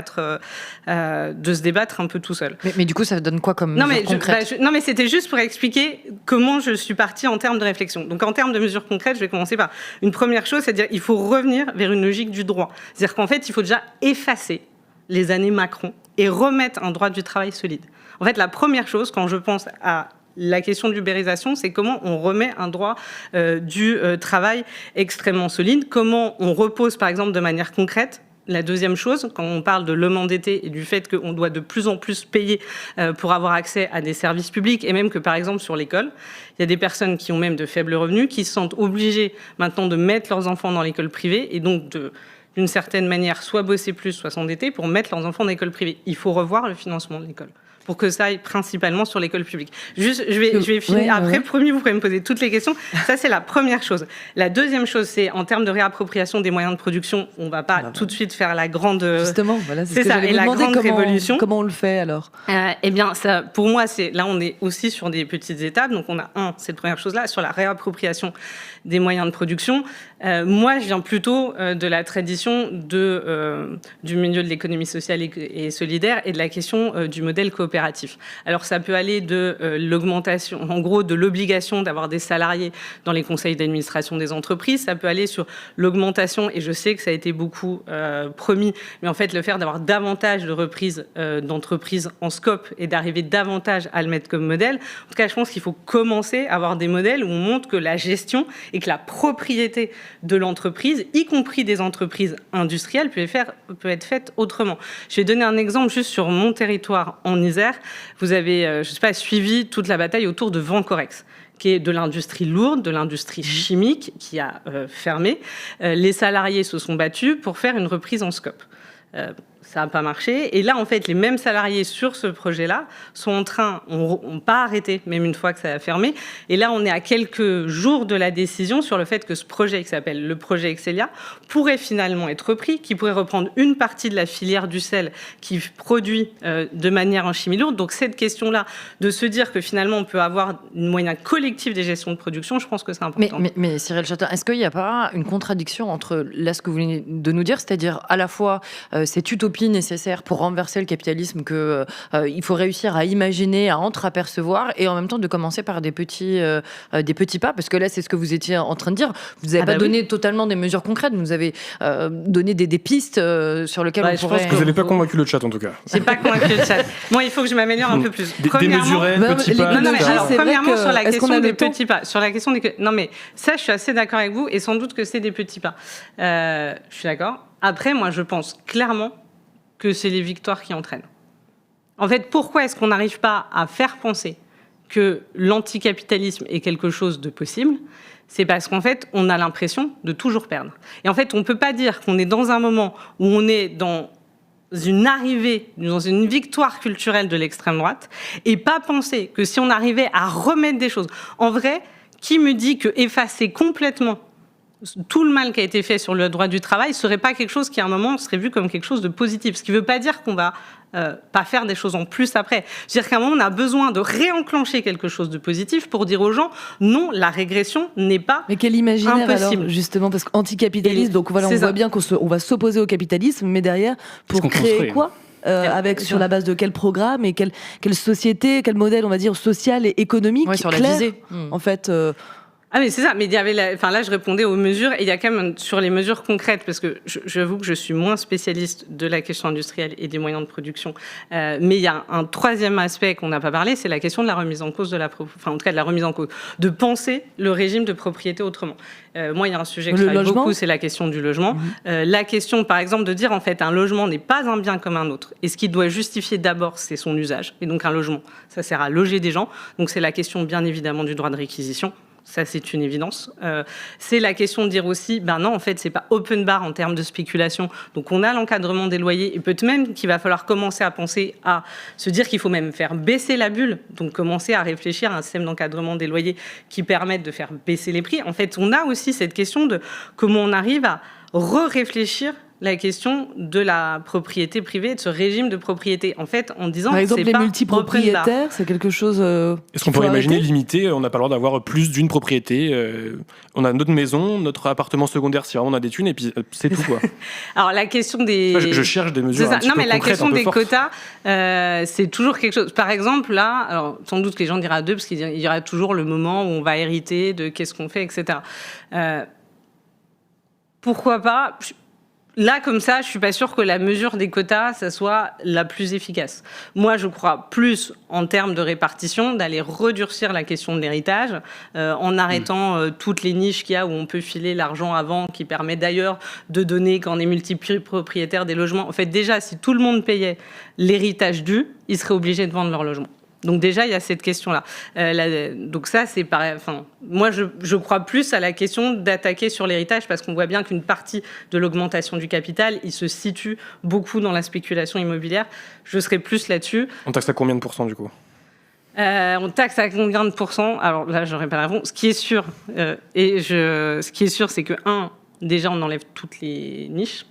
de se débattre un peu tout seul. Mais du coup, ça donne quoi comme mesure concrète ? Non, mais c'était juste pour expliquer comment je suis partie en termes de réflexion. Donc, en termes de mesures concrètes, je vais commencer par une première chose, c'est-à-dire il faut revenir vers une logique du droit. C'est-à-dire qu'en fait, il faut déjà effacer les années Macron et remettre un droit du travail solide. En fait, la première chose, quand je pense à la question de l'ubérisation, c'est comment on remet un droit du travail extrêmement solide, comment on repose, par exemple, de manière concrète. La deuxième chose, quand on parle de l'homme endetté et du fait qu'on doit de plus en plus payer pour avoir accès à des services publics, et même que, par exemple, sur l'école, il y a des personnes qui ont même de faibles revenus, qui se sentent obligées maintenant de mettre leurs enfants dans l'école privée, et donc d'une certaine manière, soit bosser plus, soit s'endetter pour mettre leurs enfants dans l'école privée. Il faut revoir le financement de l'école, pour que ça aille principalement sur l'école publique. Juste, je vais finir. Ouais, après, promis, vous pourrez me poser toutes les questions. Ça, c'est la première chose. La deuxième chose, c'est en termes de réappropriation des moyens de production, on ne va pas tout de suite faire la grande... Justement, voilà, c'est ça, et la grande révolution. Comment on le fait, alors ? Eh bien, ça, pour moi, là, on est aussi sur des petites étapes. Donc, on a cette première chose-là, sur la réappropriation des moyens de production. Moi, je viens plutôt de la tradition du milieu de l'économie sociale et solidaire et de la question du modèle coopératif. Alors, ça peut aller de l'augmentation, en gros, de l'obligation d'avoir des salariés dans les conseils d'administration des entreprises. Ça peut aller sur l'augmentation, et je sais que ça a été beaucoup promis, mais en fait, le faire d'avoir davantage de reprises d'entreprises en scope et d'arriver davantage à le mettre comme modèle. En tout cas, je pense qu'il faut commencer à avoir des modèles où on montre que la gestion et que la propriété de l'entreprise, y compris des entreprises industrielles, peut être faite autrement. Je vais donner un exemple juste sur mon territoire en Isère. Vous avez, je ne sais pas, suivi toute la bataille autour de Vancorex, qui est de l'industrie lourde, de l'industrie chimique, qui a fermé. Les salariés se sont battus pour faire une reprise en scope. Ça n'a pas marché. Et là, en fait, les mêmes salariés sur ce projet-là sont en train, n'ont pas arrêté, même une fois que ça a fermé. Et là, on est à quelques jours de la décision sur le fait que ce projet, qui s'appelle le projet Excelia, pourrait finalement être repris, qui pourrait reprendre une partie de la filière du sel qui produit de manière en chimie lourde. Donc, cette question-là, de se dire que finalement, on peut avoir une moyen collectif des gestions de production, je pense que c'est important. Mais Cyril Chatin, est-ce qu'il n'y a pas une contradiction entre là, ce que vous venez de nous dire, c'est-à-dire à la fois cette utopie nécessaire pour renverser le capitalisme que il faut réussir à imaginer, à entreapercevoir, et en même temps de commencer par des petits pas, parce que là c'est ce que vous étiez en train de dire. Vous n'avez pas donné totalement des mesures concrètes, vous avez donné des pistes sur lesquelles on pourrait... Vous n'avez pas convaincu le chat en tout cas. J'ai pas convaincu le chat. Moi, il faut que je m'améliore un peu plus. Démesuré, petits pas. Non, mais alors, premièrement, sur la question des petits pas. Sur la question des... Non, mais ça, je suis assez d'accord avec vous, et sans doute que c'est des petits pas. Je suis d'accord. Après, moi, je pense clairement que c'est les victoires qui entraînent. En fait, pourquoi est-ce qu'on n'arrive pas à faire penser que l'anticapitalisme est quelque chose de possible ? C'est parce qu'en fait, on a l'impression de toujours perdre. Et en fait, on ne peut pas dire qu'on est dans un moment où on est dans une arrivée, dans une victoire culturelle de l'extrême droite, et pas penser que si on arrivait à remettre des choses... En vrai, qui me dit que effacer complètement tout le mal qui a été fait sur le droit du travail serait pas quelque chose qui, à un moment, serait vu comme quelque chose de positif. Ce qui ne veut pas dire qu'on va pas faire des choses en plus après. Je veux dire qu'à un moment, on a besoin de réenclencher quelque chose de positif pour dire aux gens, non, la régression n'est pas mais quel imaginaire impossible. Alors, justement, parce qu'anticapitalisme, donc voilà, on voit bien qu'on va s'opposer au capitalisme, mais derrière, pour créer quoi sur la base de quel programme et quelle société, quel modèle, on va dire, social et économique sur clair, la visée. En fait... Ah mais c'est ça, mais il y avait là je répondais aux mesures, et il y a quand même sur les mesures concrètes, parce que j'avoue que je suis moins spécialiste de la question industrielle et des moyens de production, mais il y a un troisième aspect qu'on n'a pas parlé, c'est la question de la remise en cause de la remise en cause, de penser le régime de propriété autrement. Moi, il y a un sujet que je travaille beaucoup, c'est la question du logement. La question, par exemple, de dire en fait un logement n'est pas un bien comme un autre, et ce qui doit justifier d'abord, c'est son usage, et donc un logement, ça sert à loger des gens, donc c'est la question bien évidemment du droit de réquisition. Ça, c'est une évidence. C'est la question de dire aussi, ben non, en fait, c'est pas open bar en termes de spéculation. Donc, on a l'encadrement des loyers, et peut-être même qu'il va falloir commencer à penser à se dire qu'il faut même faire baisser la bulle. Donc, commencer à réfléchir à un système d'encadrement des loyers qui permette de faire baisser les prix. En fait, on a aussi cette question de comment on arrive à réfléchir la question de la propriété privée, de ce régime de propriété. En fait, en disant par exemple, c'est les pas multipropriétaires, c'est quelque chose. Est-ce qu'on pourrait imaginer limiter, on n'a pas le droit d'avoir plus d'une propriété, on a notre maison, notre appartement secondaire si vraiment on a des thunes, et puis c'est tout, quoi. Alors, la question des... Je cherche des mesures un petit non, peu mais la concrètes, question un peu des fortes. quotas, c'est toujours quelque chose. Par exemple, là, alors, sans doute que les gens diront à deux, parce qu'il y aura toujours le moment où on va hériter de qu'est-ce qu'on fait, etc. Pourquoi pas? Là, comme ça, je suis pas sûre que la mesure des quotas, ça soit la plus efficace. Moi, je crois plus, en termes de répartition, d'aller redurcir la question de l'héritage, en arrêtant toutes les niches qu'il y a où on peut filer l'argent avant, qui permet d'ailleurs de donner, quand on est multipropriétaire, des logements. En fait, déjà, si tout le monde payait l'héritage dû, ils seraient obligés de vendre leur logement. Donc déjà, il y a cette question-là. Donc ça, c'est pareil. Enfin, moi, je crois plus à la question d'attaquer sur l'héritage parce qu'on voit bien qu'une partie de l'augmentation du capital, il se situe beaucoup dans la spéculation immobilière. Je serais plus là-dessus. On taxe à combien de pourcents, du coup ? On taxe à combien de pourcents ? Alors là, j'aurais pas la réponse. Ce qui est sûr, ce qui est sûr, c'est que, déjà, on enlève toutes les niches.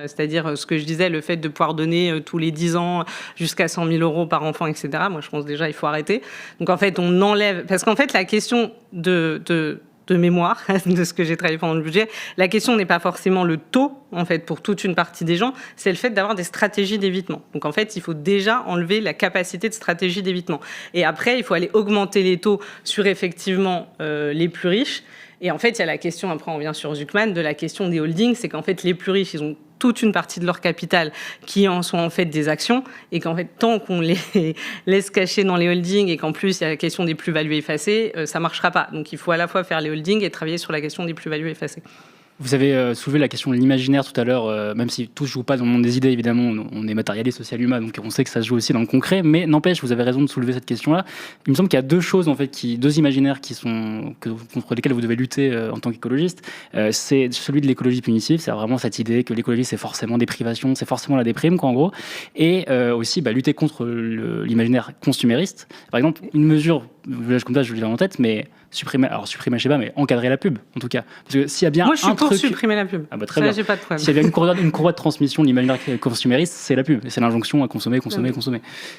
C'est-à-dire ce que je disais, le fait de pouvoir donner tous les 10 ans jusqu'à 100 000 euros par enfant, etc. Moi, je pense déjà il faut arrêter. Donc, en fait, on enlève... Parce qu'en fait, la question de mémoire, de ce que j'ai travaillé pendant le budget, la question n'est pas forcément le taux, en fait, pour toute une partie des gens, c'est le fait d'avoir des stratégies d'évitement. Donc, en fait, il faut déjà enlever la capacité de stratégie d'évitement. Et après, il faut aller augmenter les taux sur, effectivement, les plus riches. Et en fait, il y a la question, après on revient sur Zuckman, de la question des holdings, c'est qu'en fait, les plus riches, ils ont toute une partie de leur capital qui en sont en fait des actions, et qu'en fait, tant qu'on les laisse cacher dans les holdings, et qu'en plus, il y a la question des plus-values effacées, ça ne marchera pas. Donc, il faut à la fois faire les holdings et travailler sur la question des plus-values effacées. Vous avez soulevé la question de l'imaginaire tout à l'heure, même si tout ne se joue pas dans le monde des idées, évidemment, on est matérialiste, social, humain, donc on sait que ça se joue aussi dans le concret, mais n'empêche, vous avez raison de soulever cette question-là. Il me semble qu'il y a deux choses, en fait, deux imaginaires contre lesquels vous devez lutter en tant qu'écologiste. C'est celui de l'écologie punitive, c'est vraiment cette idée que l'écologie, c'est forcément des privations, c'est forcément la déprime, quoi, en gros. Et aussi, lutter contre l'imaginaire consumériste. Par exemple, une mesure, comme ça, je l'ai en tête, mais supprimer, je sais pas, mais encadrer la pub, en tout cas. Parce que s'il y a bien moi, je suis pour supprimer la pub. Très bien. J'ai pas de problème. S'il y a bien une courroie de transmission de l'imaginaire consumériste, c'est la pub. C'est l'injonction à consommer.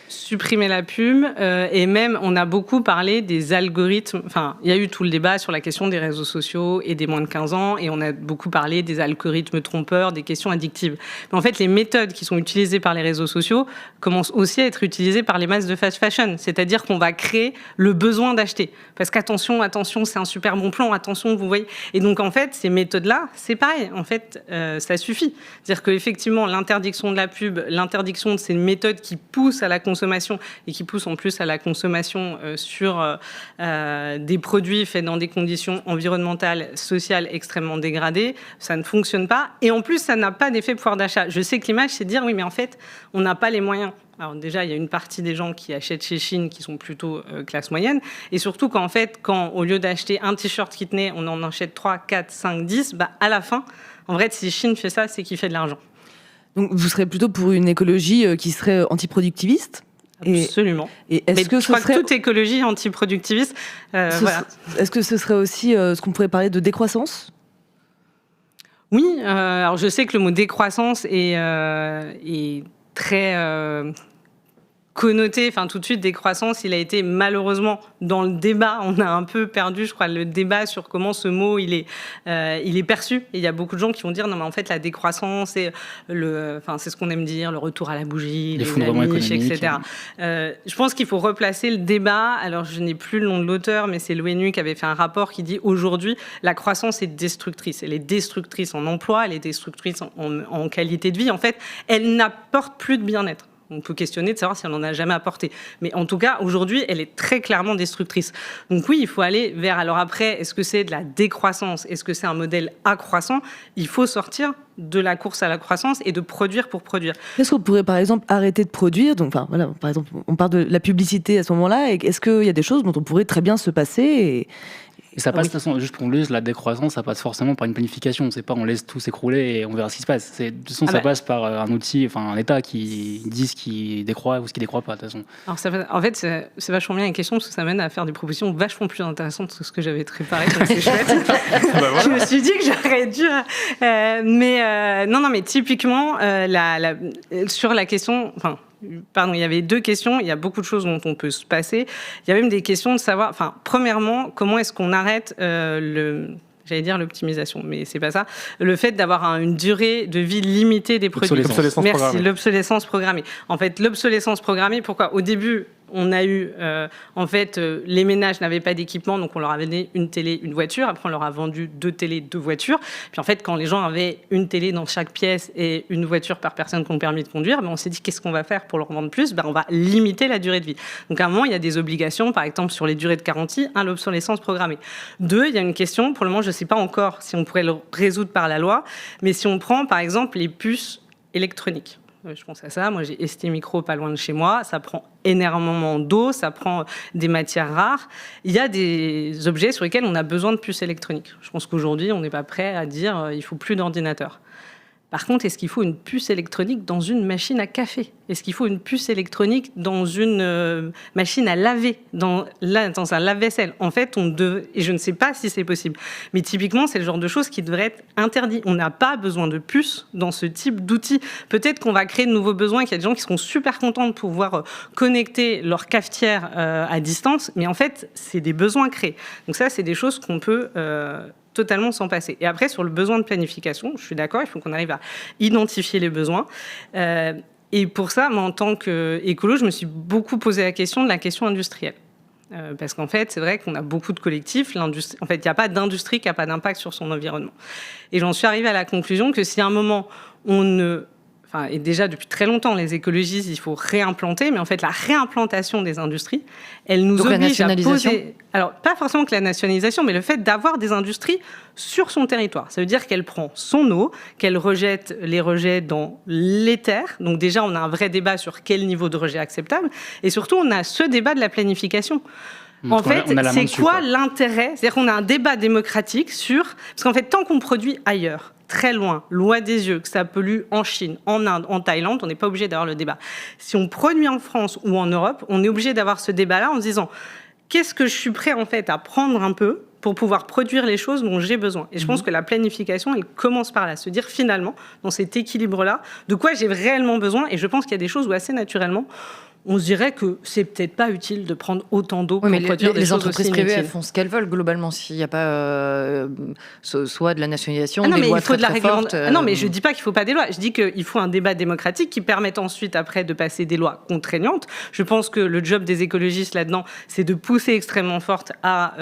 Supprimer la pub. Et même, on a beaucoup parlé des algorithmes. Enfin, il y a eu tout le débat sur la question des réseaux sociaux et des moins de 15 ans. Et on a beaucoup parlé des algorithmes trompeurs, des questions addictives. Mais en fait, les méthodes qui sont utilisées par les réseaux sociaux commencent aussi à être utilisées par les masses de fast fashion. C'est-à-dire qu'on va créer le besoin d'acheter. Parce qu'attention, c'est un super bon plan, attention, vous voyez. Et donc, en fait, ces méthodes-là, c'est pareil. En fait, ça suffit. C'est-à-dire qu'effectivement, l'interdiction de la pub, l'interdiction de ces méthodes qui poussent à la consommation et qui poussent en plus à la consommation sur des produits faits dans des conditions environnementales, sociales extrêmement dégradées, ça ne fonctionne pas. Et en plus, ça n'a pas d'effet pouvoir d'achat. Je sais que l'image, c'est de dire, oui, mais en fait, on n'a pas les moyens. Alors déjà, il y a une partie des gens qui achètent chez Shein qui sont plutôt classe moyenne. Et surtout qu'en fait, au lieu d'acheter un t-shirt qui tenait, on en achète 3, 4, 5, 10, à la fin, en vrai, si Shein fait ça, c'est qu'il fait de l'argent. Donc vous serez plutôt pour une écologie qui serait antiproductiviste ? Absolument. Et est-ce que je crois que toute écologie est antiproductiviste. Voilà. Est-ce que ce serait aussi ce qu'on pourrait parler de décroissance ? Oui. Alors je sais que le mot décroissance est très connoté, tout de suite, décroissance, il a été malheureusement dans le débat, on a un peu perdu, je crois, le débat sur comment ce mot, il est perçu. Et il y a beaucoup de gens qui vont dire, non, mais en fait, la décroissance, c'est ce qu'on aime dire, le retour à la bougie, l'effondrement économique, etc. Je pense qu'il faut replacer le débat. Alors, je n'ai plus le nom de l'auteur, mais c'est l'ONU qui avait fait un rapport qui dit, aujourd'hui, la croissance est destructrice. Elle est destructrice en emploi, elle est destructrice en qualité de vie. En fait, elle n'apporte plus de bien-être. On peut questionner de savoir si on n'en a jamais apporté. Mais en tout cas, aujourd'hui, elle est très clairement destructrice. Donc oui, il faut aller vers... Alors après, est-ce que c'est de la décroissance ? Est-ce que c'est un modèle accroissant ? Il faut sortir de la course à la croissance et de produire pour produire. Est-ce qu'on pourrait, par exemple, arrêter de produire ? Donc, voilà, par exemple, on parle de la publicité à ce moment-là. Et est-ce qu'il y a des choses dont on pourrait très bien se passer Et ça passe, de toute façon, juste pour le la décroissance, ça passe forcément par une planification. C'est pas on laisse tout s'écrouler et on verra ce qui se passe. De toute façon, ça passe par un outil, enfin un État qui dit ce qui décroît ou ce qui décroît pas, de toute façon. Alors en fait, c'est vachement bien une question parce que ça mène à faire des propositions vachement plus intéressantes que ce que j'avais préparé. Donc c'est chouette. Voilà. Je me suis dit que j'aurais dû. Mais typiquement, sur la question. Pardon, il y avait 2 questions. Il y a beaucoup de choses dont on peut se passer. Il y a même des questions de savoir. Premièrement, comment est-ce qu'on arrête j'allais dire l'optimisation, mais c'est pas ça. Le fait d'avoir une durée de vie limitée des produits. Merci, l'obsolescence programmée. En fait, l'obsolescence programmée, pourquoi ? Au début, on a eu, les ménages n'avaient pas d'équipement, donc on leur a donné une télé, une voiture. Après, on leur a vendu 2 télés, 2 voitures. Puis en fait, quand les gens avaient une télé dans chaque pièce et une voiture par personne qui ont permis de conduire, on s'est dit qu'est-ce qu'on va faire pour leur vendre plus ? On va limiter la durée de vie. Donc à un moment, il y a des obligations, par exemple sur les durées de garantie, l'obsolescence programmée. 2, il y a une question, pour le moment, je ne sais pas encore si on pourrait le résoudre par la loi, mais si on prend par exemple les puces électroniques. Je pense à ça. Moi, j'ai ST Micro pas loin de chez moi. Ça prend énormément d'eau, ça prend des matières rares. Il y a des objets sur lesquels on a besoin de puces électroniques. Je pense qu'aujourd'hui, on n'est pas prêt à dire il faut plus d'ordinateurs. Par contre, est-ce qu'il faut une puce électronique dans une machine à café ? Est-ce qu'il faut une puce électronique dans une machine à laver, dans un lave-vaisselle ? En fait, et je ne sais pas si c'est possible, mais typiquement, c'est le genre de choses qui devrait être interdit. On n'a pas besoin de puces dans ce type d'outils. Peut-être qu'on va créer de nouveaux besoins, qu'il y a des gens qui seront super contents de pouvoir connecter leur cafetière à distance, mais en fait, c'est des besoins créés. Donc ça, c'est des choses qu'on peut totalement s'en passer. Et après, sur le besoin de planification, je suis d'accord, il faut qu'on arrive à identifier les besoins. Et pour ça, moi, en tant qu'écolo, je me suis beaucoup posé la question industrielle. Parce qu'en fait, c'est vrai qu'on a beaucoup de collectifs. En fait, il n'y a pas d'industrie qui n'a pas d'impact sur son environnement. Et j'en suis arrivée à la conclusion que si à un moment, et déjà depuis très longtemps, les écologistes, il faut réimplanter, mais en fait, la réimplantation des industries, elle nous oblige à poser... Alors, pas forcément que la nationalisation, mais le fait d'avoir des industries sur son territoire. Ça veut dire qu'elle prend son eau, qu'elle rejette les rejets dans les terres. Donc déjà, on a un vrai débat sur quel niveau de rejet acceptable. Et surtout, on a ce débat de la planification. En fait, c'est quoi l'intérêt ? C'est-à-dire qu'on a un débat démocratique sur... Parce qu'en fait, tant qu'on produit ailleurs, très loin, loin des yeux, que ça pollue en Chine, en Inde, en Thaïlande, on n'est pas obligé d'avoir le débat. Si on produit en France ou en Europe, on est obligé d'avoir ce débat-là en se disant qu'est-ce que je suis prêt en fait à prendre un peu pour pouvoir produire les choses dont j'ai besoin. Et je pense que la planification, elle commence par là, se dire finalement, dans cet équilibre-là, de quoi j'ai réellement besoin. Et je pense qu'il y a des choses où assez naturellement, on se dirait que c'est peut-être pas utile de prendre autant d'eau pour produire des choses aussi inutiles. Les entreprises privées, elles font ce qu'elles veulent globalement. S'il n'y a pas soit de la nationalisation, des lois très fortes. Non, mais je dis pas qu'il faut pas des lois. Je dis qu'il faut un débat démocratique qui permette ensuite après de passer des lois contraignantes. Je pense que le job des écologistes là-dedans, c'est de pousser extrêmement forte à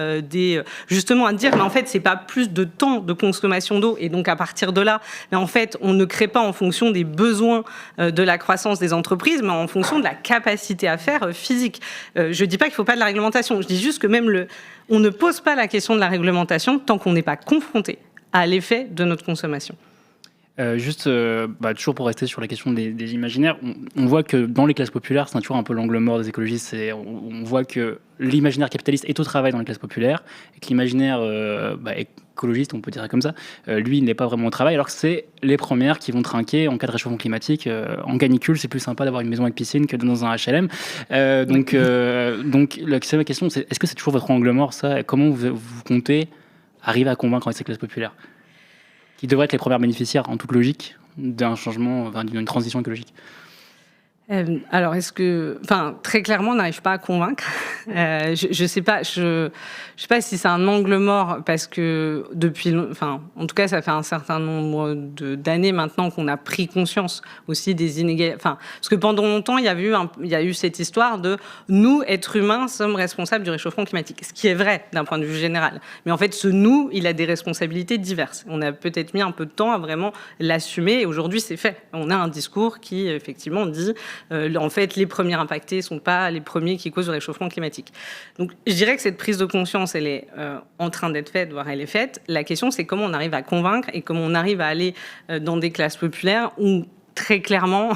justement à dire, mais en fait, c'est pas plus de temps de consommation d'eau et donc à partir de là, mais en fait, on ne crée pas en fonction des besoins de la croissance des entreprises, mais en fonction de la capacité à faire physique. Je dis pas qu'il faut pas de la réglementation. Je dis juste que même on ne pose pas la question de la réglementation tant qu'on n'est pas confronté à l'effet de notre consommation. Toujours pour rester sur la question des imaginaires, on voit que dans les classes populaires, c'est toujours un peu l'angle mort des écologistes. On voit que l'imaginaire capitaliste est au travail dans les classes populaires et que l'imaginaire écologiste, on peut dire ça comme ça, lui, il n'est pas vraiment au travail, alors que c'est les premières qui vont trinquer en cas de réchauffement climatique. En canicule, c'est plus sympa d'avoir une maison avec piscine que dans un HLM. Donc, la question, c'est est-ce que c'est toujours votre angle mort, ça ? Comment vous comptez arriver à convaincre ces classes populaires qui devraient être les premières bénéficiaires, en toute logique, d'un changement, d'une transition écologique? Alors, très clairement, on n'arrive pas à convaincre. Je sais pas si c'est un angle mort parce que en tout cas, ça fait un certain nombre d'années maintenant qu'on a pris conscience aussi des inégalités. Parce que pendant longtemps, il y a eu cette histoire de nous, êtres humains, sommes responsables du réchauffement climatique. Ce qui est vrai d'un point de vue général. Mais en fait, ce nous, il a des responsabilités diverses. On a peut-être mis un peu de temps à vraiment l'assumer et aujourd'hui, c'est fait. On a un discours qui, effectivement, dit en fait, les premiers impactés ne sont pas les premiers qui causent le réchauffement climatique. Donc, je dirais que cette prise de conscience, elle est en train d'être faite, voire elle est faite. La question, c'est comment on arrive à convaincre et comment on arrive à aller dans des classes populaires où très clairement,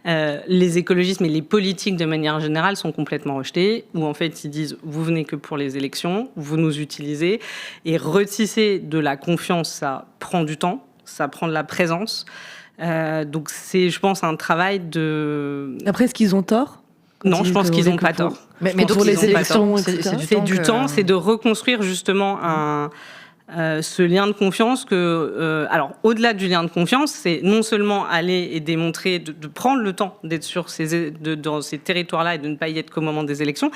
les écologistes, mais les politiques de manière générale sont complètement rejetés, où en fait ils disent vous venez que pour les élections, vous nous utilisez, et retisser de la confiance, ça prend du temps, ça prend de la présence. Donc c'est, je pense, un travail de... Après, est-ce qu'ils ont tort ? Non, je pense qu'ils n'ont pas tort. Mais donc pour les élections, c'est du temps, c'est de reconstruire justement ce lien de confiance alors au-delà du lien de confiance, c'est non seulement aller et démontrer, de prendre le temps d'être dans ces territoires-là et de ne pas y être qu'au moment des élections,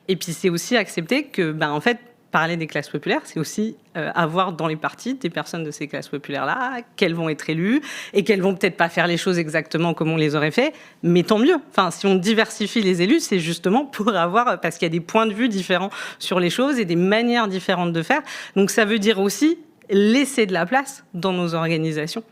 et puis c'est aussi accepter que, en fait, parler des classes populaires, c'est aussi avoir dans les partis des personnes de ces classes populaires-là, qu'elles vont être élues et qu'elles vont peut-être pas faire les choses exactement comme on les aurait fait, mais tant mieux. Enfin, si on diversifie les élus, c'est justement pour parce qu'il y a des points de vue différents sur les choses et des manières différentes de faire. Donc ça veut dire aussi laisser de la place dans nos organisations.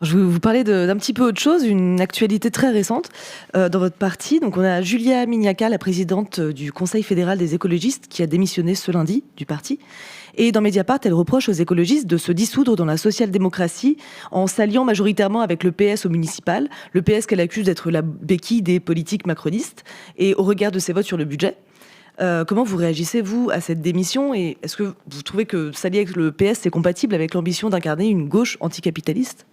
Je vais vous parler d'un petit peu autre chose, une actualité très récente dans votre parti. Donc, on a Julia Miniaca, la présidente du Conseil fédéral des écologistes, qui a démissionné ce lundi du parti. Et dans Mediapart, elle reproche aux écologistes de se dissoudre dans la social-démocratie en s'alliant majoritairement avec le PS au municipal. Le PS qu'elle accuse d'être la béquille des politiques macronistes. Et au regard de ses votes sur le budget, comment vous réagissez, vous, à cette démission ? Et est-ce que vous trouvez que s'allier avec le PS, c'est compatible avec l'ambition d'incarner une gauche anticapitaliste ?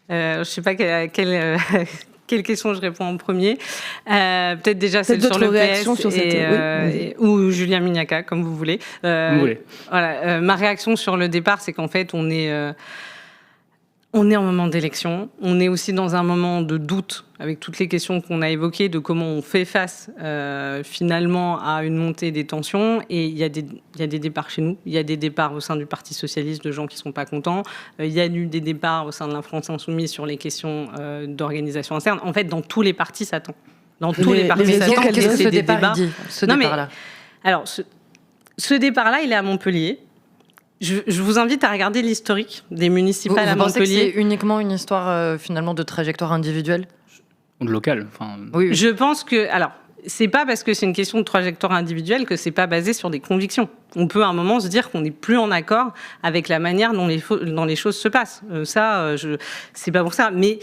Je ne sais pas quelle question je réponds en premier. Peut-être déjà celle sur le PS sur cette... ou Julia Miniaca, comme vous voulez. Vous voulez. Voilà, ma réaction sur le départ, c'est qu'en fait, on est en moment d'élection. On est aussi dans un moment de doute avec toutes les questions qu'on a évoquées de comment on fait face finalement à une montée des tensions. Et il y a des départs chez nous. Il y a des départs au sein du Parti socialiste de gens qui ne sont pas contents. Il y a eu des départs au sein de la France insoumise sur les questions d'organisation interne. En fait, dans tous les partis, ça tend. Dans tous les partis, ça tend. Qu'est-ce que ce départ dit, ce départ-là ? Alors, ce départ-là, il est à Montpellier. Je vous invite à regarder l'historique des municipales à Montpellier. Vous pensez que c'est uniquement une histoire finalement de trajectoire individuelle ? Ou de local. Oui. Je pense que... Alors, c'est pas parce que c'est une question de trajectoire individuelle que c'est pas basé sur des convictions. On peut à un moment se dire qu'on n'est plus en accord avec la manière dont les choses se passent. C'est pas pour ça. Mais...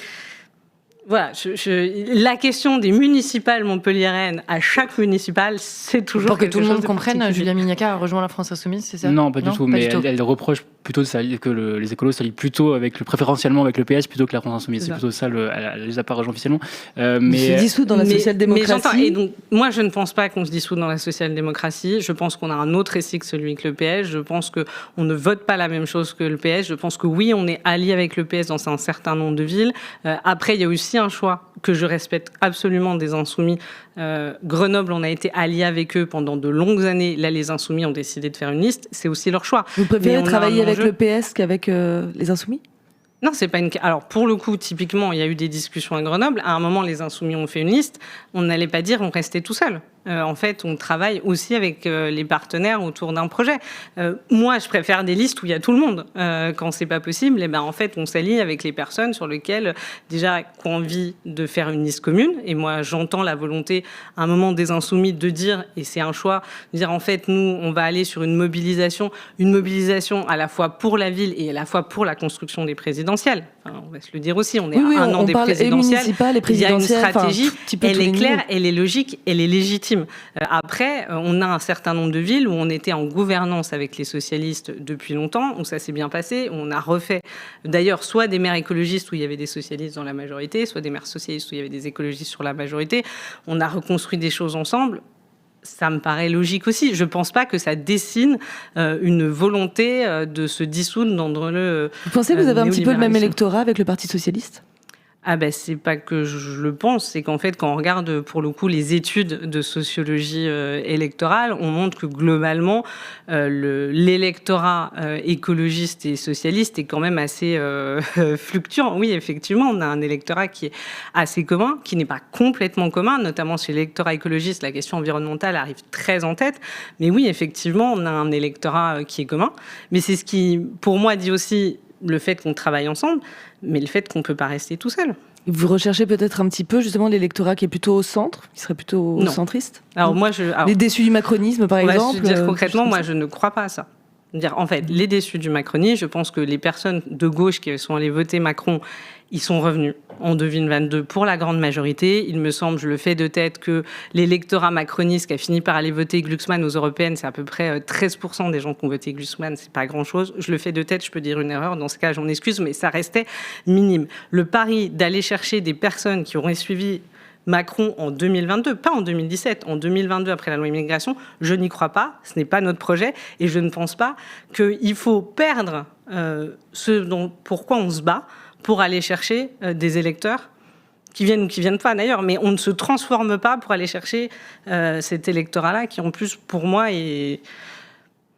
Voilà, la question des municipales montpelliéraines à chaque municipale, c'est toujours pour que tout le monde comprenne. Julia Miniaca a rejoint la France insoumise, c'est ça ? Non, pas du tout. Mais elle reproche plutôt que les écolos s'allient plutôt préférentiellement avec le PS plutôt que la France insoumise. C'est plutôt ça. Elle les a pas rejoints officiellement. Mais se dissout dans la social-démocratie. Et donc, moi, je ne pense pas qu'on se dissout dans la social-démocratie. Je pense qu'on a un autre récit que celui que le PS. Je pense que on ne vote pas la même chose que le PS. Je pense que oui, on est allié avec le PS dans un certain nombre de villes. Après, il y a aussi un choix que je respecte absolument des Insoumis. Grenoble, on a été alliés avec eux pendant de longues années. Là, les Insoumis ont décidé de faire une liste. C'est aussi leur choix. Vous préférez travailler avec le PS qu'avec les Insoumis ? Non, c'est pas une... Alors, pour le coup, typiquement, il y a eu des discussions à Grenoble. À un moment, les Insoumis ont fait une liste. On n'allait pas dire on restait tout seul. En fait, on travaille aussi avec les partenaires autour d'un projet. Moi, je préfère des listes où il y a tout le monde. Quand c'est pas possible, en fait, on s'allie avec les personnes sur lesquelles, déjà, qui ont envie de faire une liste commune. Et moi, j'entends la volonté, à un moment, des Insoumis de dire, et c'est un choix, de dire, en fait, nous, on va aller sur une mobilisation à la fois pour la ville et à la fois pour la construction des présidentielles. Enfin, on va se le dire aussi, on est à un an des présidentielles. Il y a une stratégie, elle est claire, elle est logique, elle est légitime. Après, on a un certain nombre de villes où on était en gouvernance avec les socialistes depuis longtemps, où ça s'est bien passé. On a refait, d'ailleurs, soit des maires écologistes où il y avait des socialistes dans la majorité, soit des maires socialistes où il y avait des écologistes sur la majorité. On a reconstruit des choses ensemble. Ça me paraît logique aussi. Je ne pense pas que ça dessine une volonté de se dissoudre dans le... Vous pensez que vous avez un petit peu le même électorat avec le Parti socialiste ? Ah ben, c'est pas que je le pense, c'est qu'en fait, quand on regarde pour le coup les études de sociologie électorale, on montre que globalement, l'électorat écologiste et socialiste est quand même assez fluctuant. Oui, effectivement, on a un électorat qui est assez commun, qui n'est pas complètement commun, notamment chez l'électorat écologiste, la question environnementale arrive très en tête. Mais oui, effectivement, on a un électorat qui est commun. Mais c'est ce qui, pour moi, dit aussi le fait qu'on travaille ensemble, mais le fait qu'on ne peut pas rester tout seul. Vous recherchez peut-être un petit peu justement l'électorat qui est plutôt au centre, qui serait plutôt centriste ? Alors moi, les déçus du macronisme, par exemple. Je veux dire concrètement, moi, je ne crois pas à ça. Dire, en fait, les déçus du macronisme, je pense que les personnes de gauche qui sont allées voter Macron, ils sont revenus en 2022 pour la grande majorité. Il me semble, je le fais de tête, que l'électorat macroniste qui a fini par aller voter Glucksmann aux européennes, c'est à peu près 13% des gens qui ont voté Glucksmann, c'est pas grand-chose. Je le fais de tête, je peux dire une erreur, dans ce cas, j'en excuse, mais ça restait minime. Le pari d'aller chercher des personnes qui auraient suivi Macron en 2022, pas en 2017, en 2022 après la loi immigration, je n'y crois pas, ce n'est pas notre projet et je ne pense pas qu'il faut perdre pourquoi on se bat pour aller chercher des électeurs qui viennent ou qui viennent pas d'ailleurs, mais on ne se transforme pas pour aller chercher cet électorat-là qui en plus pour moi est...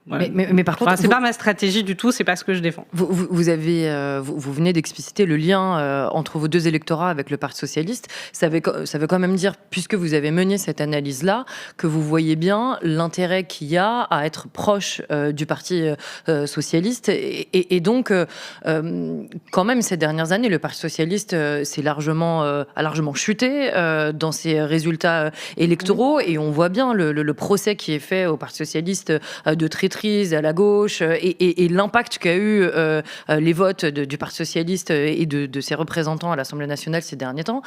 Voilà. Mais par contre, c'est pas ma stratégie du tout, c'est pas ce que je défends. Vous venez d'expliciter le lien entre vos deux électorats avec le Parti socialiste. Ça veut quand même dire, puisque vous avez mené cette analyse-là, que vous voyez bien l'intérêt qu'il y a à être proche du Parti socialiste. Et donc, quand même, ces dernières années, le Parti socialiste a largement chuté dans ses résultats électoraux. Et on voit bien le procès qui est fait au Parti socialiste de traîtrise à la gauche et l'impact qu'a eu les votes du Parti socialiste et de ses représentants à l'Assemblée nationale ces derniers temps.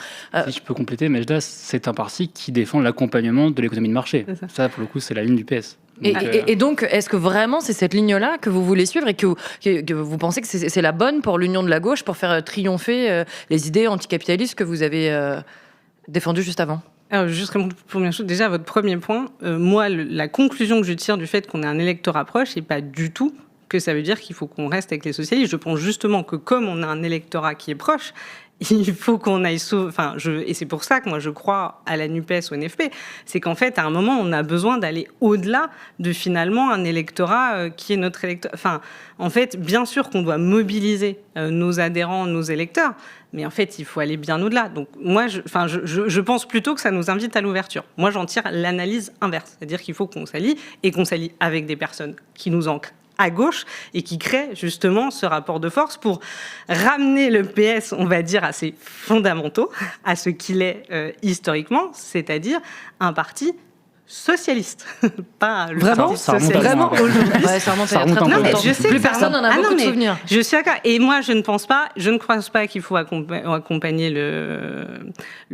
Si je peux compléter, Mejda, c'est un parti qui défend l'accompagnement de l'économie de marché. Ça, pour le coup, c'est la ligne du PS. Et donc, est-ce que vraiment c'est cette ligne-là que vous voulez suivre et que vous pensez que c'est la bonne pour l'union de la gauche pour faire triompher les idées anticapitalistes que vous avez défendues juste avant ? Alors, juste première chose, déjà votre premier point, moi la conclusion que je tire du fait qu'on ait un électorat proche, c'est pas du tout que ça veut dire qu'il faut qu'on reste avec les socialistes. Je pense justement que comme on a un électorat qui est proche, il faut qu'on aille et c'est pour ça que moi je crois à la NUPES, au NFP, c'est qu'en fait à un moment on a besoin d'aller au-delà de finalement un électorat qui est notre électorat. Enfin, en fait, bien sûr qu'on doit mobiliser nos adhérents, nos électeurs, mais en fait il faut aller bien au-delà. Donc moi, je pense plutôt que ça nous invite à l'ouverture. Moi j'en tire l'analyse inverse, c'est-à-dire qu'il faut qu'on s'allie et qu'on s'allie avec des personnes qui nous ancrent à gauche et qui crée justement ce rapport de force pour ramener le PS, on va dire, à ses fondamentaux, à ce qu'il est historiquement, c'est-à-dire un parti socialiste, pas le vraiment, parti socialiste. Vraiment, ça remonte à Non, mais je sais plus que ça personne n'en a beaucoup de souvenirs. Je suis d'accord. Et moi, je ne crois pas qu'il faut accompagner le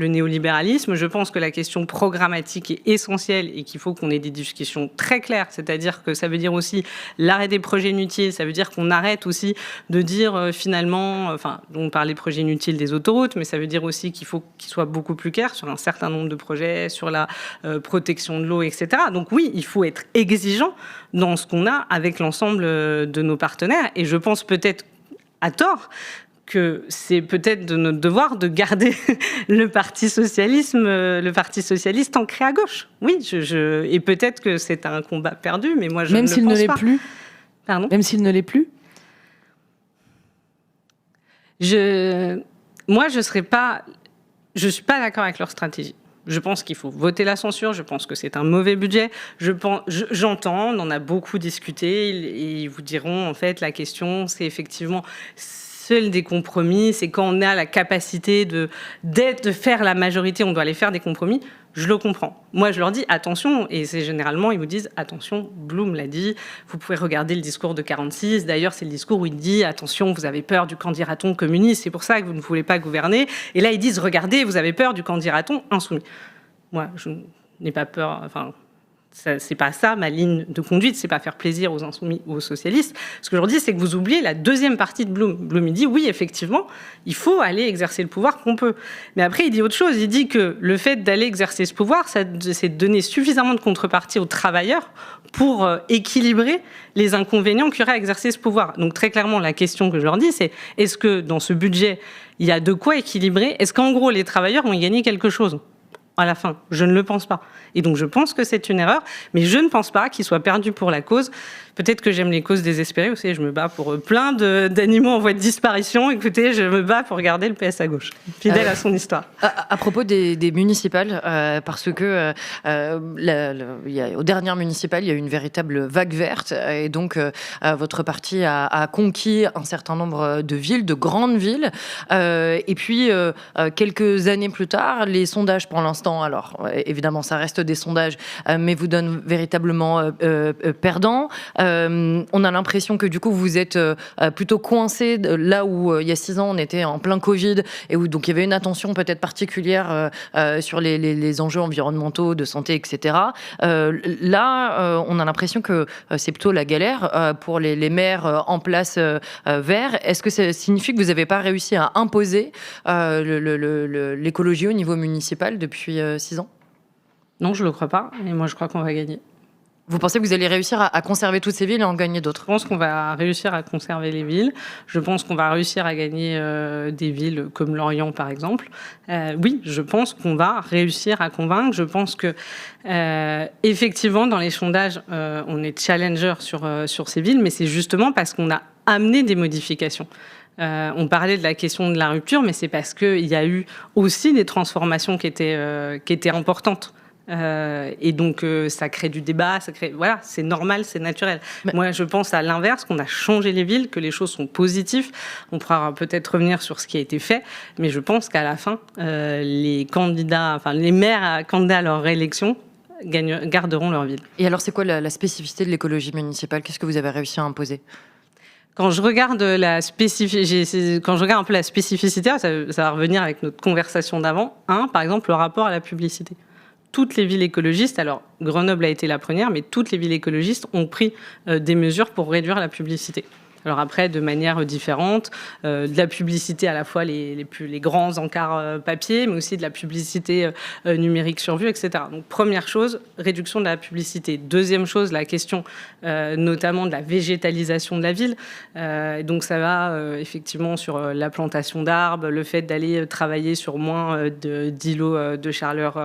néolibéralisme. Je pense que la question programmatique est essentielle et qu'il faut qu'on ait des discussions très claires. C'est-à-dire que ça veut dire aussi l'arrêt des projets inutiles. Ça veut dire qu'on arrête aussi de dire finalement, on parle des projets inutiles des autoroutes, mais ça veut dire aussi qu'il faut qu'ils soient beaucoup plus clairs sur un certain nombre de projets, sur la protection de l'eau, etc. Donc oui, il faut être exigeant dans ce qu'on a avec l'ensemble de nos partenaires. Et je pense peut-être à tort que c'est peut-être de notre devoir de garder le Parti socialiste ancré à gauche. Oui, et peut-être que c'est un combat perdu, mais moi je ne le pense pas. Même s'il ne l'est plus. Pardon ? Même s'il ne l'est plus. Moi, je suis pas d'accord avec leur stratégie. Je pense qu'il faut voter la censure, je pense que c'est un mauvais budget. J'entends, on en a beaucoup discuté, et ils vous diront, en fait, la question, c'est effectivement seul des compromis, c'est quand on a la capacité de faire la majorité, on doit aller faire des compromis. Je le comprends. Moi, je leur dis attention, et c'est généralement, ils vous disent attention, Blum l'a dit, vous pouvez regarder le discours de 46, d'ailleurs, c'est le discours où il dit attention, vous avez peur du candidaton communiste, c'est pour ça que vous ne voulez pas gouverner. Et là, ils disent regardez, vous avez peur du candidaton insoumis. Moi, je n'ai pas peur, c'est pas ça ma ligne de conduite, c'est pas faire plaisir aux insoumis ou aux socialistes. Ce que je leur dis, c'est que vous oubliez la deuxième partie de Blum. Blum, il dit oui, effectivement, il faut aller exercer le pouvoir qu'on peut. Mais après, il dit autre chose. Il dit que le fait d'aller exercer ce pouvoir, c'est de donner suffisamment de contrepartie aux travailleurs pour équilibrer les inconvénients qu'il y aurait à exercer ce pouvoir. Donc très clairement, la question que je leur dis, c'est est-ce que dans ce budget, il y a de quoi équilibrer ? Est-ce qu'en gros, les travailleurs vont y gagner quelque chose ? À la fin, je ne le pense pas. Et donc, je pense que c'est une erreur, mais je ne pense pas qu'il soit perdu pour la cause. Peut-être que j'aime les causes désespérées aussi. Je me bats pour plein d'animaux en voie de disparition. Écoutez, je me bats pour garder le PS à gauche, fidèle à son histoire. À propos des municipales, parce que aux dernières municipales, il y a eu une véritable vague verte. Et donc, votre parti a conquis un certain nombre de villes, de grandes villes. Et puis, quelques années plus tard, les sondages, pour l'instant, alors évidemment, ça reste des sondages, mais vous donnent véritablement perdant. On a l'impression que du coup vous êtes plutôt coincé là où il y a 6 ans on était en plein Covid et où donc il y avait une attention peut-être particulière sur les enjeux environnementaux, de santé, etc. Là, on a l'impression que c'est plutôt la galère pour les maires en place verts. Est-ce que ça signifie que vous n'avez pas réussi à imposer l'écologie au niveau municipal depuis 6 ans ? Non, je le crois pas. Et moi, je crois qu'on va gagner. Vous pensez que vous allez réussir à conserver toutes ces villes et en gagner d'autres ? Je pense qu'on va réussir à conserver les villes. Je pense qu'on va réussir à gagner des villes comme Lorient, par exemple. Oui, je pense qu'on va réussir à convaincre. Je pense que, effectivement, dans les sondages, on est challenger sur ces villes, mais c'est justement parce qu'on a amené des modifications. On parlait de la question de la rupture, mais c'est parce qu'il y a eu aussi des transformations qui étaient importantes. Et donc ça crée du débat, voilà, c'est normal, c'est naturel. Moi, je pense à l'inverse, qu'on a changé les villes, que les choses sont positives. On pourra peut-être revenir sur ce qui a été fait, mais je pense qu'à la fin, les maires candidats à leur réélection garderont leur ville. Et alors, c'est quoi la spécificité de l'écologie municipale ? Qu'est-ce que vous avez réussi à imposer ? Quand je regarde un peu la spécificité, ça va revenir avec notre conversation d'avant. Par exemple, le rapport à la publicité. Toutes les villes écologistes, alors Grenoble a été la première, mais toutes les villes écologistes ont pris des mesures pour réduire la publicité. Alors après, de manière différente, de la publicité à la fois les grands encarts papier, mais aussi de la publicité numérique sur vue, etc. Donc première chose, réduction de la publicité. Deuxième chose, la question notamment de la végétalisation de la ville. Donc ça va effectivement sur la plantation d'arbres, le fait d'aller travailler sur moins d'îlots de chaleur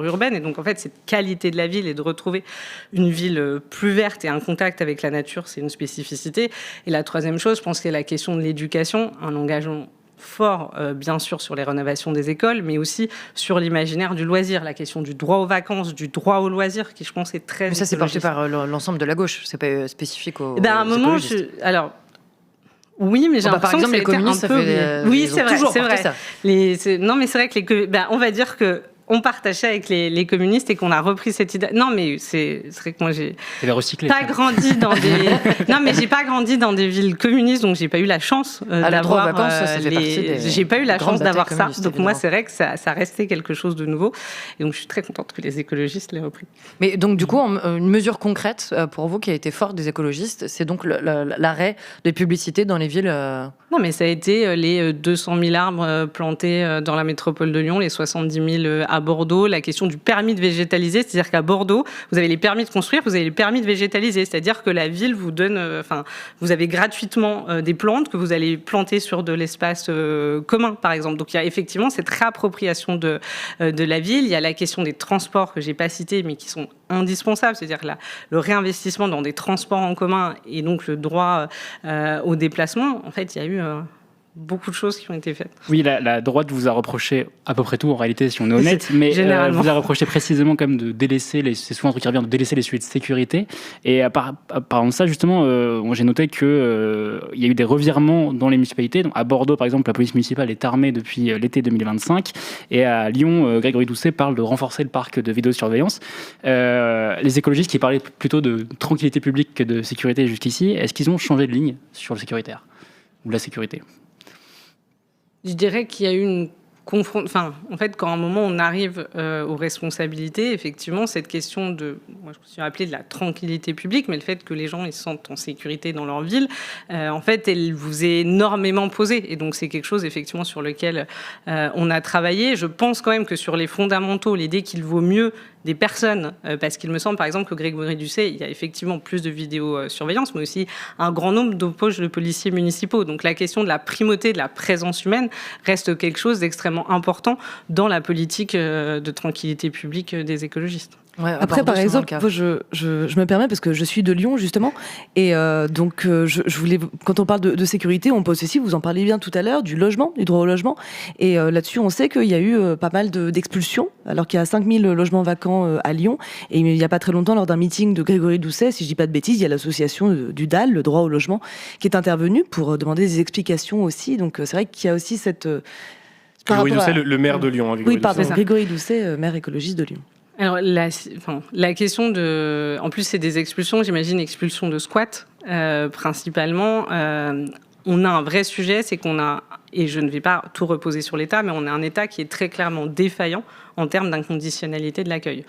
urbaine. Et donc en fait, cette qualité de la ville et de retrouver une ville plus verte et un contact avec la nature, c'est une spécificité. Et la troisième chose, je pense qu'il y a la question de l'éducation, un engagement fort, bien sûr, sur les rénovations des écoles, mais aussi sur l'imaginaire du loisir, la question du droit aux vacances, du droit au loisir, qui, je pense, est très... Mais ça, c'est porté par l'ensemble de la gauche, c'est pas spécifique aux à un moment, oui, mais j'ai l'impression que les communistes, ça fait... Oui, c'est vrai, c'est vrai. Ça. Non, mais c'est vrai que on va dire que on partageait avec les communistes et qu'on a repris cette idée. Non, mais c'est vrai que moi, j'ai pas grandi dans des... Non, mais j'ai pas grandi dans des villes communistes, donc j'ai pas eu la chance d'avoir... J'ai pas eu la chance d'avoir ça. Donc moi, c'est vrai que ça restait quelque chose de nouveau. Et donc, je suis très contente que les écologistes l'aient repris. Mais donc, du coup, une mesure concrète pour vous qui a été forte des écologistes, c'est donc l'arrêt de publicité dans les villes... Non, mais ça a été les 200 000 arbres plantés dans la métropole de Lyon, les 70 000 à Bordeaux, la question du permis de végétaliser, c'est-à-dire qu'à Bordeaux, vous avez les permis de construire, vous avez les permis de végétaliser, c'est-à-dire que la ville vous donne, vous avez gratuitement des plantes que vous allez planter sur de l'espace commun, par exemple. Donc il y a effectivement cette réappropriation de la ville. Il y a la question des transports que j'ai pas cités, mais qui sont indispensables, c'est-à-dire le réinvestissement dans des transports en commun et donc le droit au déplacement. En fait, il y a eu beaucoup de choses qui ont été faites. Oui, la droite vous a reproché à peu près tout, en réalité, si on est honnête, mais vous a reproché précisément comme de délaisser, c'est souvent un truc qui revient, de délaisser les sujets de sécurité. Et par ça, justement, j'ai noté qu'il y a eu des revirements dans les municipalités. Donc, à Bordeaux, par exemple, la police municipale est armée depuis l'été 2025. Et à Lyon, Grégory Doucet parle de renforcer le parc de vidéosurveillance. Les écologistes qui parlaient plutôt de tranquillité publique que de sécurité jusqu'ici, est-ce qu'ils ont changé de ligne sur le sécuritaire ou la sécurité ? Je dirais qu'il y a eu une confrontation. En fait, quand à un moment on arrive aux responsabilités, effectivement, cette question moi je me suis appelée de la tranquillité publique, mais le fait que les gens ils se sentent en sécurité dans leur ville, en fait, elle vous est énormément posée. Et donc c'est quelque chose effectivement sur lequel on a travaillé. Je pense quand même que sur les fondamentaux, l'idée qu'il vaut mieux des personnes, parce qu'il me semble par exemple que Grégory Doucet, il y a effectivement plus de vidéosurveillance, mais aussi un grand nombre d'embauches de policiers municipaux. Donc la question de la primauté de la présence humaine reste quelque chose d'extrêmement important dans la politique de tranquillité publique des écologistes. Ouais, après, par exemple, je me permets parce que je suis de Lyon justement, et donc je voulais, quand on parle de sécurité, on pose aussi, vous en parlez bien tout à l'heure, du logement, du droit au logement, et là-dessus, on sait qu'il y a eu pas mal d'expulsions, alors qu'il y a 5000 logements vacants à Lyon, et il n'y a pas très longtemps, lors d'un meeting de Grégory Doucet, si je dis pas de bêtises, il y a l'association du DAL, le droit au logement, qui est intervenue pour demander des explications aussi. Donc c'est vrai qu'il y a aussi cette Grégory Doucet, le maire de Lyon. Oui, pardon, Grégory Doucet, maire écologiste de Lyon. Alors, la question de... En plus, c'est des expulsions, j'imagine, expulsions de squat, principalement. On a un vrai sujet, c'est qu'on a, et je ne vais pas tout reposer sur l'État, mais on a un État qui est très clairement défaillant en termes d'inconditionnalité de l'accueil.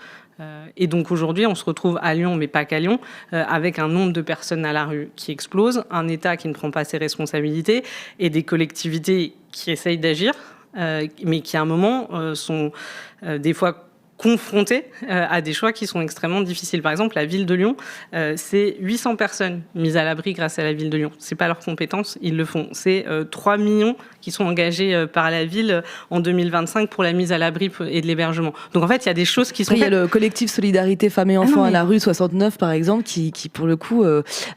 Et donc aujourd'hui, on se retrouve à Lyon, mais pas qu'à Lyon, avec un nombre de personnes à la rue qui explose, un État qui ne prend pas ses responsabilités et des collectivités qui essayent d'agir, mais qui à un moment sont des fois confrontés à des choix qui sont extrêmement difficiles. Par exemple, la ville de Lyon, c'est 800 personnes mises à l'abri grâce à la ville de Lyon. C'est pas leur compétence, ils le font. C'est 3 millions qui sont engagés par la ville en 2025 pour la mise à l'abri et de l'hébergement. Donc en fait, il y a des choses qui sont... Il y a le collectif Solidarité Femmes et Enfants à la rue 69, par exemple, qui pour le coup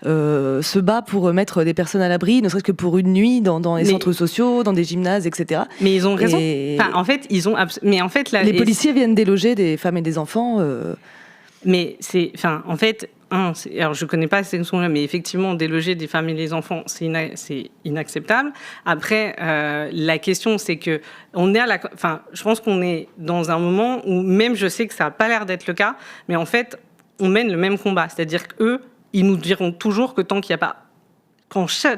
se bat pour mettre des personnes à l'abri, ne serait-ce que pour une nuit dans les centres sociaux, dans des gymnases, etc. Mais ils ont raison. Enfin, en fait, ils ont... Mais en fait, les policiers viennent déloger des femmes et des enfants. Mais c'est... Enfin, en fait... alors, je ne connais pas ces notions-là, mais effectivement, déloger des femmes et des enfants, c'est inacceptable. Après, la question, c'est que je pense qu'on est dans un moment où, même je sais que ça n'a pas l'air d'être le cas, mais en fait, on mène le même combat. C'est-à-dire qu'eux, ils nous diront toujours que tant qu'il n'y a pas...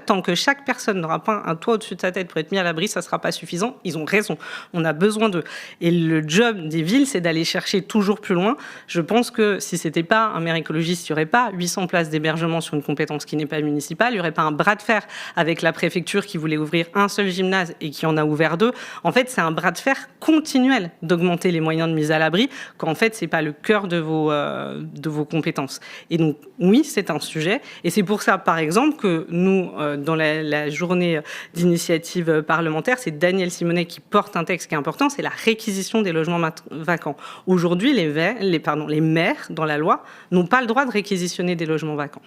Tant que chaque personne n'aura pas un toit au-dessus de sa tête pour être mis à l'abri, ça ne sera pas suffisant. Ils ont raison. On a besoin d'eux. Et le job des villes, c'est d'aller chercher toujours plus loin. Je pense que si ce n'était pas un maire écologiste, il n'y aurait pas 800 places d'hébergement sur une compétence qui n'est pas municipale. Il n'y aurait pas un bras de fer avec la préfecture qui voulait ouvrir un seul gymnase et qui en a ouvert 2. En fait, c'est un bras de fer continuel d'augmenter les moyens de mise à l'abri quand en fait, ce n'est pas le cœur de vos compétences. Et donc, oui, c'est un sujet. Et c'est pour ça, par exemple, que nous, dans la journée d'initiative parlementaire, c'est Daniel Simonet qui porte un texte qui est important, c'est la réquisition des logements vacants. Aujourd'hui, les maires, dans la loi, n'ont pas le droit de réquisitionner des logements vacants.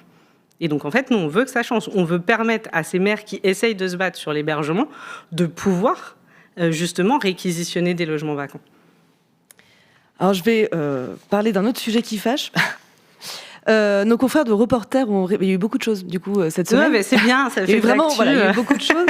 Et donc, en fait, nous, on veut que ça change. On veut permettre à ces maires qui essayent de se battre sur l'hébergement de pouvoir, justement, réquisitionner des logements vacants. Alors, je vais parler d'un autre sujet qui fâche. Nos confrères de Reporters il y a eu beaucoup de choses du coup cette semaine. Ouais, mais c'est bien, ça fait vraiment il y a eu beaucoup de choses.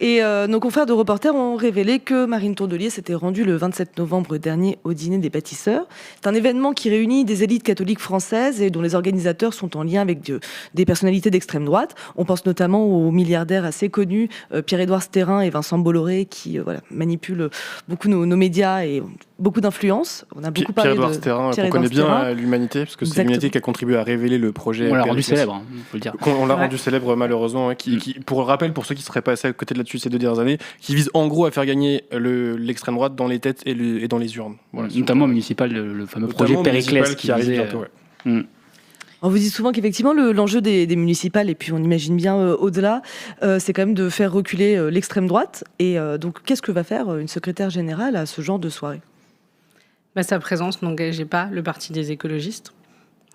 Et nos confrères de Reporters ont révélé que Marine Tondelier s'était rendue le 27 novembre dernier au dîner des bâtisseurs. C'est un événement qui réunit des élites catholiques françaises et dont les organisateurs sont en lien avec des personnalités d'extrême droite. On pense notamment aux milliardaires assez connus Pierre-Édouard Stérin et Vincent Bolloré qui manipulent beaucoup nos médias et beaucoup d'influence. On a beaucoup parlé de Pierre-Édouard Stérin, qu'on connaît bien à l'Humanité, parce que c'est l'Humanité qui a contribué à révéler le projet. On l'a rendu célèbre, il faut le dire. On l'a rendu célèbre malheureusement, qui, pour rappel, pour ceux qui ne seraient pas passés à côté de là-dessus ces 2 dernières années, qui vise en gros à faire gagner l'extrême droite dans les têtes et dans les urnes. Voilà, notamment municipal, le fameux projet Périclès qui arrive bientôt. On vous dit souvent qu'effectivement l'enjeu des municipales, et puis on imagine bien au-delà, c'est quand même de faire reculer l'extrême droite. Et donc qu'est-ce que va faire une secrétaire générale à ce genre de soirée ? Sa présence n'engageait pas le parti des écologistes.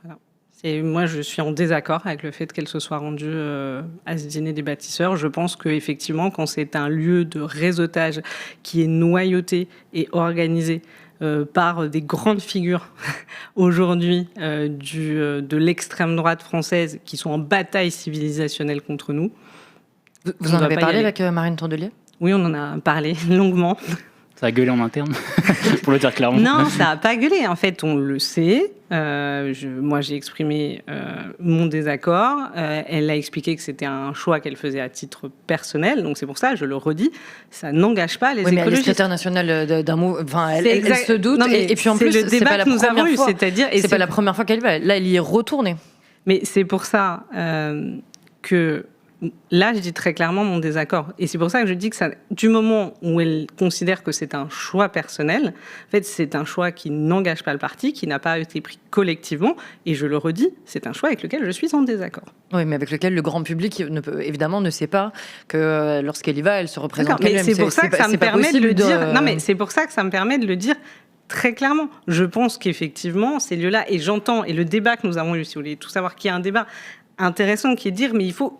Voilà. Moi, je suis en désaccord avec le fait qu'elle se soit rendue à ce dîner des bâtisseurs. Je pense qu'effectivement, quand c'est un lieu de réseautage qui est noyauté et organisé par des grandes figures aujourd'hui de l'extrême droite française qui sont en bataille civilisationnelle contre nous. Vous en avez parlé avec Marine Tondelier ? Oui, on en a parlé longuement. Ça a gueulé en interne, pour le dire clairement. Non, ça n'a pas gueulé. En fait, on le sait. Moi, j'ai exprimé mon désaccord. Elle a expliqué que c'était un choix qu'elle faisait à titre personnel. Donc, c'est pour ça, je le redis, ça n'engage pas les écologistes. Mais elle est secrétaire nationale d'un mot. Enfin, elle se doute. Non, et puis en plus, c'est le débat que nous avons eu. C'est pas la première fois qu'elle y va. Là, elle y est retournée. Mais c'est pour ça que... Là, je dis très clairement mon désaccord. Et c'est pour ça que je dis que du moment où elle considère que c'est un choix personnel, en fait, c'est un choix qui n'engage pas le parti, qui n'a pas été pris collectivement. Et je le redis, c'est un choix avec lequel je suis en désaccord. Oui, mais avec lequel le grand public évidemment ne sait pas que lorsqu'elle y va, elle se représente elle-même. Mais c'est pour ça que ça me permet de le dire. Non, mais c'est pour ça que ça me permet de le dire très clairement. Je pense qu'effectivement, ces lieux-là, et j'entends, et le débat que nous avons eu, si vous voulez tout savoir, qu'il y a un débat intéressant qui est de dire, mais il faut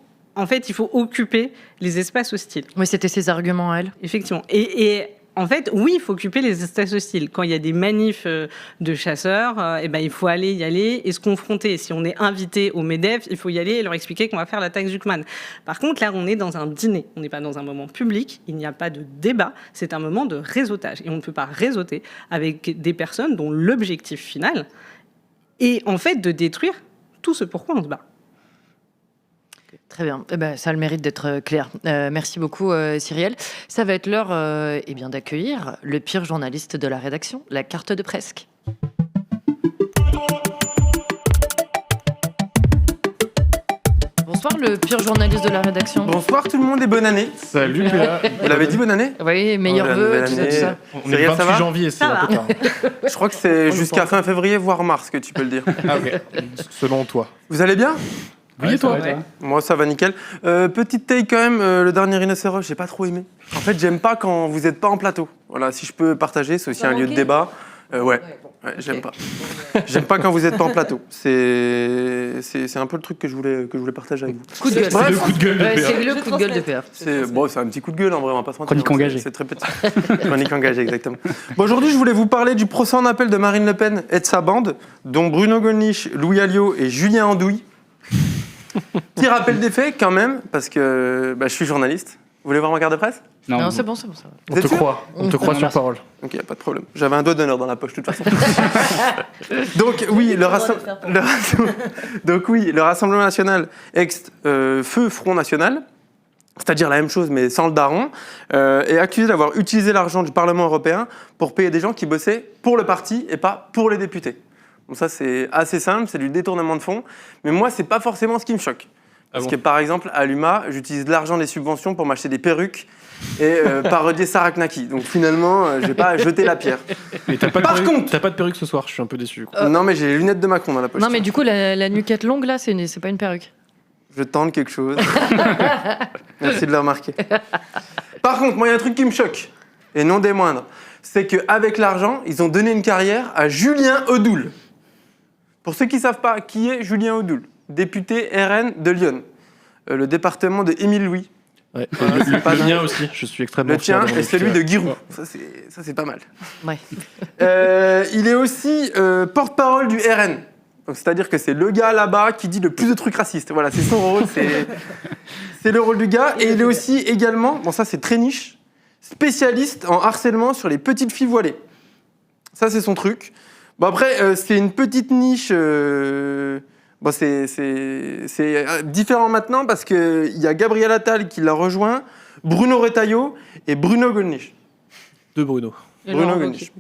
occuper les espaces hostiles. Oui, c'était ses arguments à elle. Effectivement. Et en fait, oui, il faut occuper les espaces hostiles. Quand il y a des manifs de chasseurs, il faut y aller et se confronter. Si on est invité au MEDEF, il faut y aller et leur expliquer qu'on va faire l'attaque Zuckman. Par contre, là, on est dans un dîner. On n'est pas dans un moment public. Il n'y a pas de débat. C'est un moment de réseautage. Et on ne peut pas réseauter avec des personnes dont l'objectif final est, en fait, de détruire tout ce pourquoi on se bat. Très bien. Ça a le mérite d'être clair. Merci beaucoup, Cyrielle. Ça va être l'heure d'accueillir le pire journaliste de la rédaction, la carte de Presque. Bonsoir, le pire journaliste de la rédaction. Bonsoir tout le monde et bonne année. Salut Péa. Vous l'avez dit, bonne année? Oui, meilleurs vœux, tout ça. On est le ça 28 va janvier, c'est un peu tard. Je crois que c'est jusqu'à fin février, voire mars, que tu peux le dire. Ah, ok. Selon toi. Vous allez bien? Oui, et toi? Ouais. Moi, ça va nickel. Petite take quand même, le dernier rhinocéros, j'ai pas trop aimé. En fait, j'aime pas quand vous êtes pas en plateau. Voilà, si je peux partager, c'est aussi un lieu de débat. Ouais, j'aime pas. J'aime pas quand vous êtes pas en plateau. C'est un peu le truc que je voulais partager avec vous. Coup de gueule. C'est le coup de gueule de Péa. C'est le coup de gueule de PA. C'est un petit coup de gueule en vrai, on va pas se mentir. Chronique engagée. C'est très petit. Chronique engagée, exactement. Bon, aujourd'hui, je voulais vous parler du procès en appel de Marine Le Pen et de sa bande, dont Bruno Gollnisch, Louis Alliot et Julien Andouille. Petit rappel des faits quand même, parce que je suis journaliste. Vous voulez voir ma carte de presse? Non, c'est bon, ça va. On te croit. On te croit sur parole. Ok, pas de problème. J'avais un doigt d'honneur dans la poche de toute façon. Donc oui, le Rassemblement national ex-Feu Front National, c'est-à-dire la même chose mais sans le daron, est accusé d'avoir utilisé l'argent du Parlement européen pour payer des gens qui bossaient pour le parti et pas pour les députés. Donc ça c'est assez simple, c'est du détournement de fonds, mais moi c'est pas forcément ce qui me choque. Parce que par exemple, à l'UMA, j'utilise de l'argent des subventions pour m'acheter des perruques et parodier Sarah Knacky. Donc finalement, je vais pas jeter la pierre. Mais t'as pas de perruque ce soir, je suis un peu déçu. Non mais j'ai les lunettes de Macron dans la poche. Non, mais du coup, la nuquette longue, là, c'est pas une perruque. Je tente quelque chose. Merci de le remarquer. Par contre, moi, il y a un truc qui me choque, et non des moindres. C'est qu'avec l'argent, ils ont donné une carrière à Julien Audoul. Pour ceux qui ne savent pas, qui est Julien Audoul? Député RN de Lyon, le département de Émile Louis. Ouais. Le mien aussi, je suis extrêmement Le fier. tien et celui de Giroud. Ça, c'est pas mal. Ouais. Il est aussi porte-parole du RN. Donc, c'est-à-dire que c'est le gars là-bas qui dit le plus de trucs racistes. Voilà, c'est son rôle, c'est le rôle du gars. Et il est aussi également, bon ça c'est très niche, spécialiste en harcèlement sur les petites filles voilées. Ça c'est son truc. Bon après, c'est une petite niche... Bon, c'est différent maintenant parce qu'il y a Gabriel Attal qui l'a rejoint, Bruno Retailleau et Bruno Gollnisch. De Bruno. Bruno Gollnisch.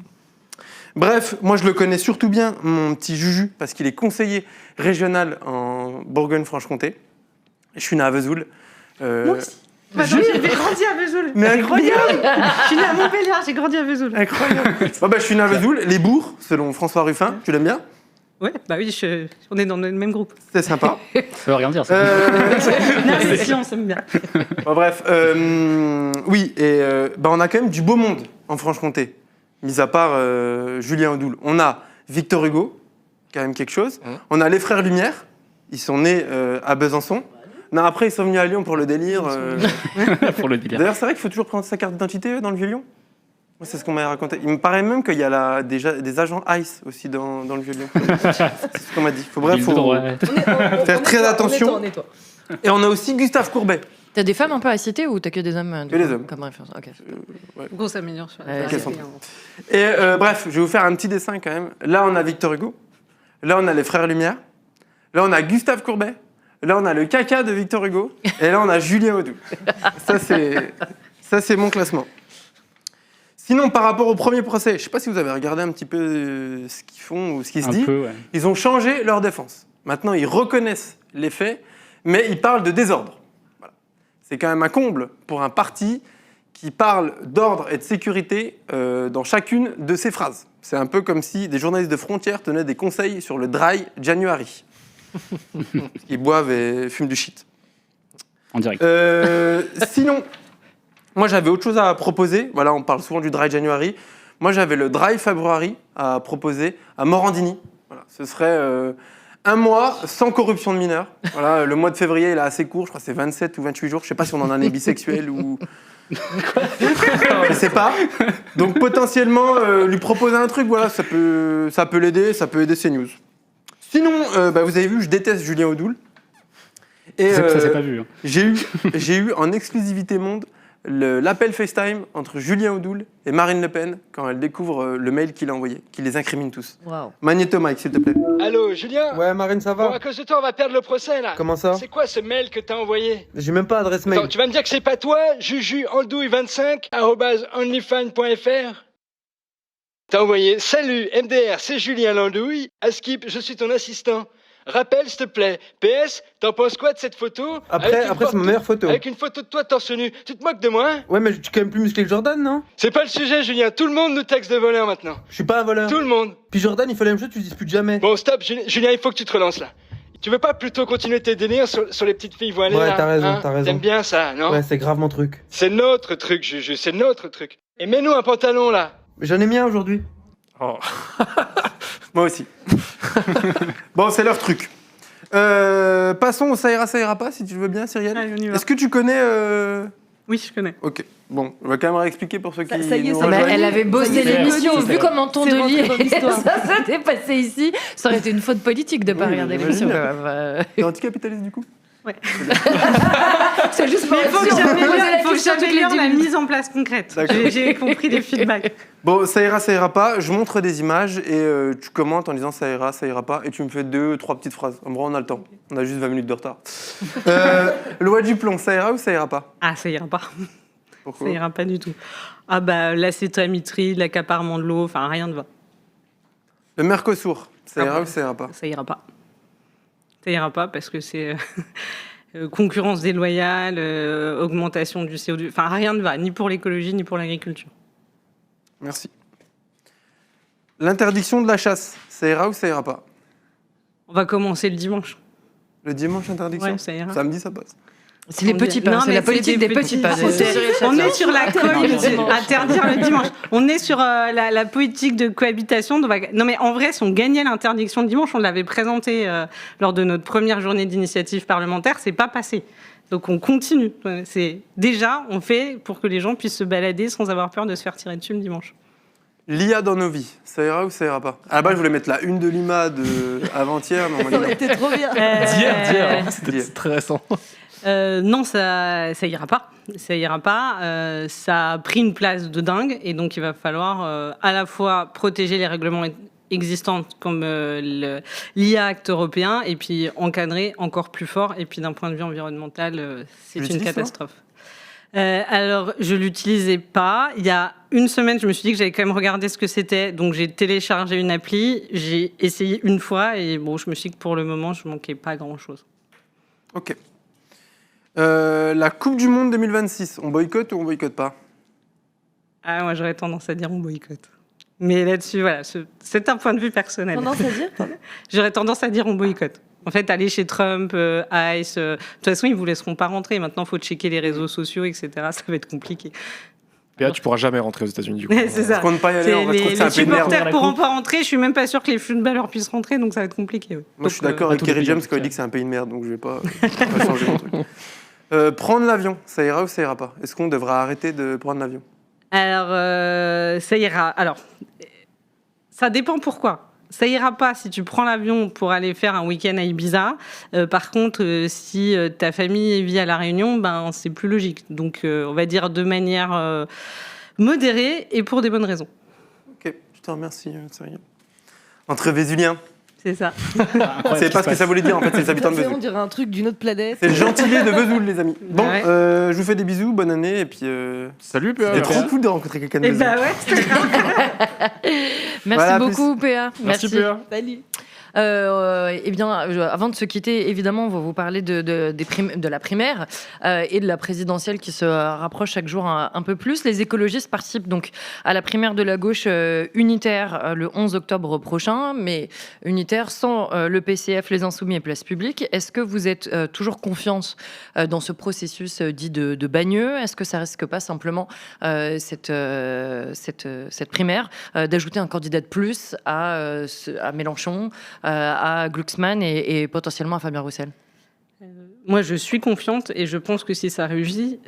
Bref, moi je le connais surtout bien, mon petit Juju, parce qu'il est conseiller régional en Bourgogne-Franche-Comté. Je suis né à Vesoul. Moi aussi. J'ai grandi à Vesoul. Mais incroyable. Je suis né à Montpellier, j'ai grandi à Vesoul. Incroyable. Je suis né à Vesoul, les bourgs, selon François Ruffin. Tu l'aimes bien? Ouais, oui, on est dans le même groupe. C'est sympa. Ça veut rien dire, ça. Non, mais si, on s'aime bien. Bon, bref, oui, et on a quand même du beau monde en Franche-Comté, mis à part Julien Audoul. On a Victor Hugo, quand même quelque chose. On a les frères Lumière, ils sont nés à Besançon. Non, après, ils sont venus à Lyon pour le délire. Pour le délire. D'ailleurs, c'est vrai qu'il faut toujours prendre sa carte d'identité dans le Vieux-Lyon. Moi, c'est ce qu'on m'a raconté. Il me paraît même qu'il y a déjà des agents ICE aussi dans le Vieux-Lyon. C'est ce qu'on m'a dit. Bref, faut faire très attention. Et on a aussi Gustave Courbet. T'as des femmes un peu à citer ou t'as que des hommes Que des hommes. Comme référence. Ok. Gros s'améliore sur la Ok, et bref, je vais vous faire un petit dessin quand même. Là, on a Victor Hugo. Là, on a les frères Lumière. Là, on a Gustave Courbet. Là, on a le caca de Victor Hugo. Et là, on a Julien Audoul. Ça, c'est mon classement. Sinon, par rapport au premier procès, je ne sais pas si vous avez regardé un petit peu ce qu'ils font ou ce qui se dit. Peu, ouais. Ils ont changé leur défense. Maintenant, ils reconnaissent les faits, mais ils parlent de désordre. Voilà. C'est quand même un comble pour un parti qui parle d'ordre et de sécurité dans chacune de ses phrases. C'est un peu comme si des journalistes de Frontières tenaient des conseils sur le dry January. Ils boivent et fument du shit. En direct. Sinon, moi j'avais autre chose à proposer. Voilà, on parle souvent du dry January. Moi j'avais le dry February à proposer à Morandini. Voilà, ce serait un mois sans corruption de mineurs. Voilà, le mois de février il est assez court, je crois que c'est 27 ou 28 jours. Je ne sais pas si on en a un bisexuel ou Je sais pas. Donc potentiellement, lui proposer un truc, voilà, ça peut l'aider, ça peut aider CNews. Sinon, vous avez vu, je déteste Julien Audoul. Et Ça s'est pas vu. Hein. j'ai eu en exclusivité monde l'appel FaceTime entre Julien Audoul et Marine Le Pen quand elle découvre le mail qu'il a envoyé, qui les incrimine tous. Waouh. Magnéto Mike, s'il te plaît. Allô, Julien? Ouais, Marine, ça va? Bon, à cause de toi, on va perdre le procès, là. Comment ça? C'est quoi ce mail que t'as envoyé? J'ai même pas adresse mail. Attends, tu vas me dire que c'est pas toi, jujuandouille25@onlyfans.fr? T'as envoyé « Salut, MDR, c'est Julien Landouille. À Skip, je suis ton assistant. Rappelle, s'il te plaît. PS, t'en penses quoi de cette photo? Après, c'est ma meilleure photo. Avec une photo de toi torse nu. Tu te moques de moi, hein? Ouais, mais je suis quand même plus musclé que Jordan, non? C'est pas le sujet, Julien. Tout le monde nous taxe de voleur maintenant. Je suis pas un voleur. Tout le monde. Puis Jordan, il fait la même chose, tu le disputes jamais. Bon, stop, Julien, il faut que tu te relances, là. Tu veux pas plutôt continuer tes délires sur les petites filles voilées, Ouais, là, t'as raison, hein? t'as raison. T'aimes bien ça, non? Ouais, c'est grave mon truc. C'est notre truc, Juju, c'est notre truc. Et mets-nous un pantalon, là. J'en ai mis un aujourd'hui. Oh. Moi aussi. Bon, c'est leur truc. Passons au ça ira pas, si tu veux bien, Cyrielle. Allez, on y va. Est-ce que tu connais... Oui, je connais. Ok, bon, on va quand même réexpliquer pour ceux qui Ça y est, nous ça Mais rejoignent. elle avait bossé C'est l'émission, connu, vu c'est comment ton c'est de rentré dans lit l'histoire. ça s'était passé ici, ça aurait été une faute politique de ne pas Oui, regarder j'imagine. l'émission. quand même. T'es anticapitaliste du coup? C'est juste Mais il faut que poser la j'améliore question toutes les 10 la minutes. mise en place concrète. D'accord. J'ai compris les feedbacks. Bon, ça ira pas. Je montre des images et tu commentes en disant ça ira pas. Et tu me fais 2-3 petites phrases. En vrai, on a le temps. On a juste 20 minutes de retard. Loi du plomb, ça ira ou ça ira pas? Ah, ça ira pas. Pourquoi? Ça ira pas du tout. Ah bah, l'acétamitride, l'accaparement de l'eau, enfin, rien ne va. Le Mercosur, ça ira Ah, ou ça ira pas? Ça ira pas. Ça ira pas parce que c'est concurrence déloyale, augmentation du CO2. Enfin, rien ne va, ni pour l'écologie, ni pour l'agriculture. Merci. L'interdiction de la chasse, ça ira ou ça ira pas? On va commencer le dimanche. Le dimanche, interdiction? Ouais, ça ira. Samedi, ça passe. C'est les petits pas, Non, c'est mais la politique des petits pas. On est sur la dimanche. interdire le dimanche. On est sur la politique de cohabitation. Non, mais en vrai, si on gagnait l'interdiction le dimanche, on l'avait présenté lors de notre première journée d'initiative parlementaire, c'est pas passé. Donc on continue. C'est déjà, on fait pour que les gens puissent se balader sans avoir peur de se faire tirer dessus le dimanche. L'IA dans nos vies, ça ira ou ça ira pas? À la base, je voulais mettre la une de l'IMA avant-hier, mais on m'a Ça dit aurait été trop bien. D'hier, non. c'était très récent. Non, ça ïra pas. Ça ira pas. Ça a pris une place de dingue et donc il va falloir à la fois protéger les règlements existants comme l'IA Act européen et puis encadrer encore plus fort. Et puis d'un point de vue environnemental, c'est une l'utilises, catastrophe. Alors, je l'utilisais pas. Il y a une semaine, je me suis dit que j'allais quand même regarder ce que c'était. Donc, j'ai téléchargé une appli. J'ai essayé une fois et bon, je me suis dit que pour le moment, je manquais pas grand-chose. Ok. La Coupe du Monde 2026, on boycotte ou on boycotte pas? Ah, moi, j'aurais tendance à dire on boycotte. Mais là-dessus, voilà, c'est un point de vue personnel. Tendance à dire, pardon. J'aurais tendance à dire on boycotte. En fait, aller chez Trump, ICE, de toute façon, ils ne vous laisseront pas rentrer. Maintenant, il faut checker les réseaux sociaux, etc. Ça va être compliqué. Là, tu pourras jamais rentrer aux États-unis du coup. C'est ça. Je compte pas y aller, on va trouver que c'est un Les peu une merde. supporters pourront pas rentrer. Je suis même pas sûr que les footballeurs puissent rentrer, donc ça va être compliqué. Oui. Moi, je suis d'accord avec tout Kerry début, James en quand il fait. dit que c'est un pays de merde, donc je vais pas changer mon truc. Prendre l'avion, ça ira ou ça ira pas? Est-ce qu'on devra arrêter de prendre l'avion? Alors, ça ira. Alors, ça dépend pourquoi. Ça ira pas si tu prends l'avion pour aller faire un week-end à Ibiza. Par contre, si ta famille vit à La Réunion, ben, c'est plus logique. Donc, on va dire de manière modérée et pour des bonnes raisons. Ok, je te remercie, Cyrielle. Entre Vésuliens, C'est ça. c'est pas ce que ça voulait dire en fait, c'est les habitants de On Vesoul. dirait un truc d'une autre planète. C'est le gentilé de Vesoul, les amis. Bon, Ouais. je vous fais des bisous, bonne année, et puis Salut, PA. c'était trop cool de rencontrer quelqu'un de Et Vesoul. bah ouais, c'est Merci Voilà, beaucoup, PA. Merci, PA. Salut. Eh bien, avant de se quitter, évidemment, on va vous parler de la primaire et de la présidentielle qui se rapproche chaque jour un peu plus. Les écologistes participent donc à la primaire de la gauche unitaire le 11 octobre prochain, mais unitaire sans le PCF, les Insoumis et Place Publique. Est-ce que vous êtes toujours confiante dans ce processus dit de bagneux? Est-ce que ça risque pas simplement cette primaire d'ajouter un candidat de plus à Mélenchon, à Glucksmann et potentiellement à Fabien Roussel? Moi, je suis confiante et je pense que si ça réussit,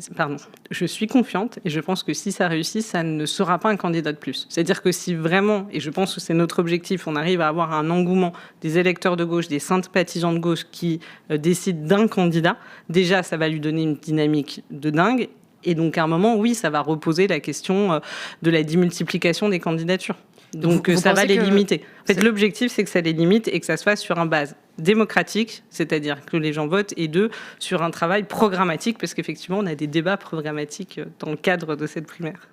je suis confiante et je pense que si ça réussit, ça ne sera pas un candidat de plus. C'est-à-dire que si vraiment, et je pense que c'est notre objectif, on arrive à avoir un engouement des électeurs de gauche, des sympathisants de gauche qui décident d'un candidat, déjà, ça va lui donner une dynamique de dingue. Et donc, à un moment, oui, ça va reposer la question de la démultiplication des candidatures. Donc, ça va les limiter. En fait, l'objectif, c'est que ça les limite et que ça se fasse sur une base démocratique, c'est-à-dire que les gens votent, et sur un travail programmatique, parce qu'effectivement, on a des débats programmatiques dans le cadre de cette primaire.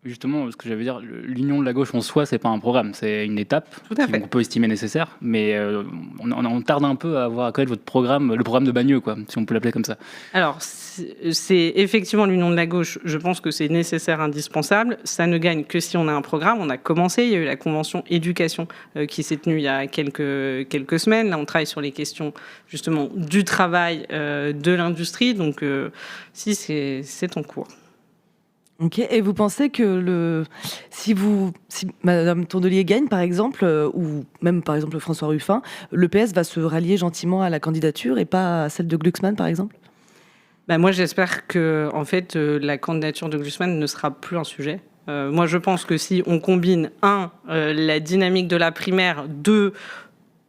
Justement, ce que j'allais dire, l'union de la gauche en soi, c'est pas un programme, c'est une étape qu'on peut estimer nécessaire, mais on tarde un peu à connaître votre programme, le programme de Bagneux, quoi, si on peut l'appeler comme ça. Alors, c'est effectivement l'union de la gauche, je pense que c'est nécessaire, indispensable. Ça ne gagne que si on a un programme. On a commencé, il y a eu la convention éducation qui s'est tenue il y a quelques semaines. Là, on travaille sur les questions justement du travail, de l'industrie, donc si c'est en cours. Ok, et vous pensez que si Madame Tondelier gagne, par exemple, ou même par exemple François Ruffin, le PS va se rallier gentiment à la candidature et pas à celle de Glucksmann, par exemple ? Moi, j'espère que en fait, la candidature de Glucksmann ne sera plus un sujet. Moi, je pense que si on combine, la dynamique de la primaire, 2,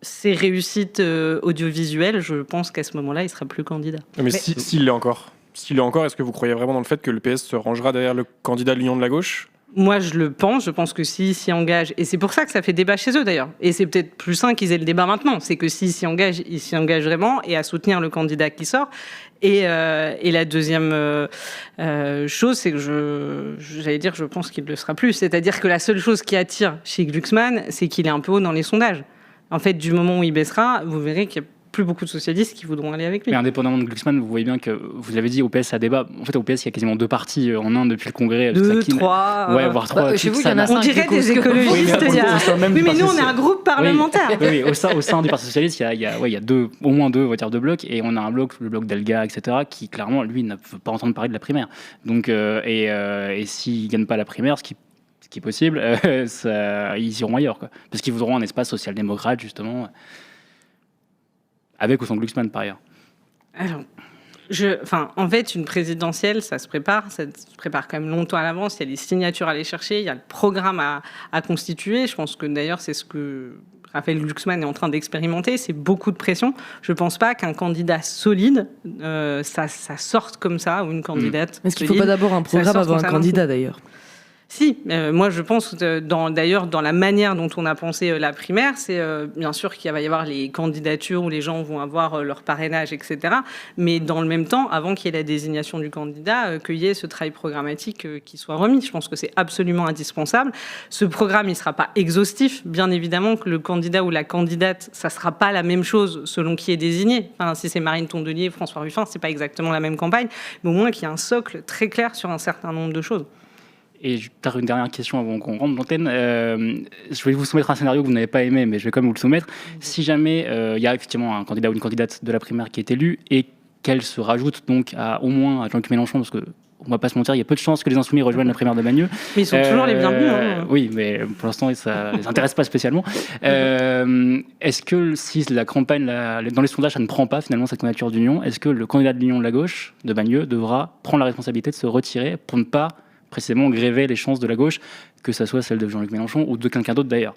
ses réussites audiovisuelles, je pense qu'à ce moment-là, il sera plus candidat. Mais s'il l'est encore. S'il est encore, est-ce que vous croyez vraiment dans le fait que le PS se rangera derrière le candidat de l'Union de la gauche ? Moi, je le pense. Je pense que s'ils s'y engagent, et c'est pour ça que ça fait débat chez eux d'ailleurs, et c'est peut-être plus sain qu'ils aient le débat maintenant, c'est que s'ils s'y engagent, ils s'y engagent vraiment et à soutenir le candidat qui sort. Et la deuxième chose, c'est que je pense qu'il ne le sera plus. C'est-à-dire que la seule chose qui attire chez Glucksmann, c'est qu'il est un peu haut dans les sondages. En fait, du moment où il baissera, vous verrez qu'il y a plus beaucoup de socialistes qui voudront aller avec lui. Mais indépendamment de Glucksmann, vous voyez bien que, vous l'avez dit, au PS, ça débat. En fait, au PS, il y a quasiment 2 partis en Inde depuis le congrès. 2, 3... Ouais, voire 3. Chez vous, il y en a 5. On dirait des écologistes. Oui, mais nous, on est un groupe parlementaire. Oui, au sein du Parti socialiste, il y a au moins 2, on va dire 2 blocs, et on a un bloc, le bloc d'Elga, etc., qui, clairement, lui, ne veut pas entendre parler de la primaire. Donc, et s'il ne gagne pas la primaire, ce qui est possible, ils iront ailleurs, quoi. Parce qu'ils voudront un espace social-démocrate, justement, avec ou sans Glucksmann, par ailleurs. Alors, en fait, une présidentielle, ça se prépare quand même longtemps à l'avance. Il y a les signatures à aller chercher, il y a le programme à constituer. Je pense que d'ailleurs, c'est ce que Raphaël Glucksmann est en train d'expérimenter. C'est beaucoup de pression. Je ne pense pas qu'un candidat solide, ça sorte comme ça, ou une candidate. Est-ce qu'il ne faut pas d'abord un programme avant un candidat, d'ailleurs ? Si, moi je pense, d'ailleurs, dans la manière dont on a pensé la primaire, c'est bien sûr qu'il va y avoir les candidatures où les gens vont avoir leur parrainage, etc. Mais dans le même temps, avant qu'il y ait la désignation du candidat, qu'il y ait ce travail programmatique qui soit remis. Je pense que c'est absolument indispensable. Ce programme, il ne sera pas exhaustif. Bien évidemment que le candidat ou la candidate, ça ne sera pas la même chose selon qui est désigné. Enfin, si c'est Marine Tondelier, François Ruffin, ce n'est pas exactement la même campagne. Mais au moins qu'il y ait un socle très clair sur un certain nombre de choses. Et peut-être une dernière question avant qu'on rentre dans l'antenne. Je vais vous soumettre un scénario que vous n'avez pas aimé, mais je vais quand même vous le soumettre. Si jamais il y a effectivement un candidat ou une candidate de la primaire qui est élu et qu'elle se rajoute donc au moins à Jean-Luc Mélenchon, parce que on va pas se mentir, il y a peu de chances que les Insoumis rejoignent la primaire de Bagneux. Mais ils sont toujours les bienvenus. Oui, mais pour l'instant, ça les intéresse pas spécialement. Est-ce que si la campagne, dans les sondages, ça ne prend pas finalement cette candidature d'union, est-ce que le candidat de l'Union de la gauche, de Bagneux, devra prendre la responsabilité de se retirer pour ne pas précisément gréver les chances de la gauche, que ça soit celle de Jean-Luc Mélenchon ou de quelqu'un d'autre d'ailleurs?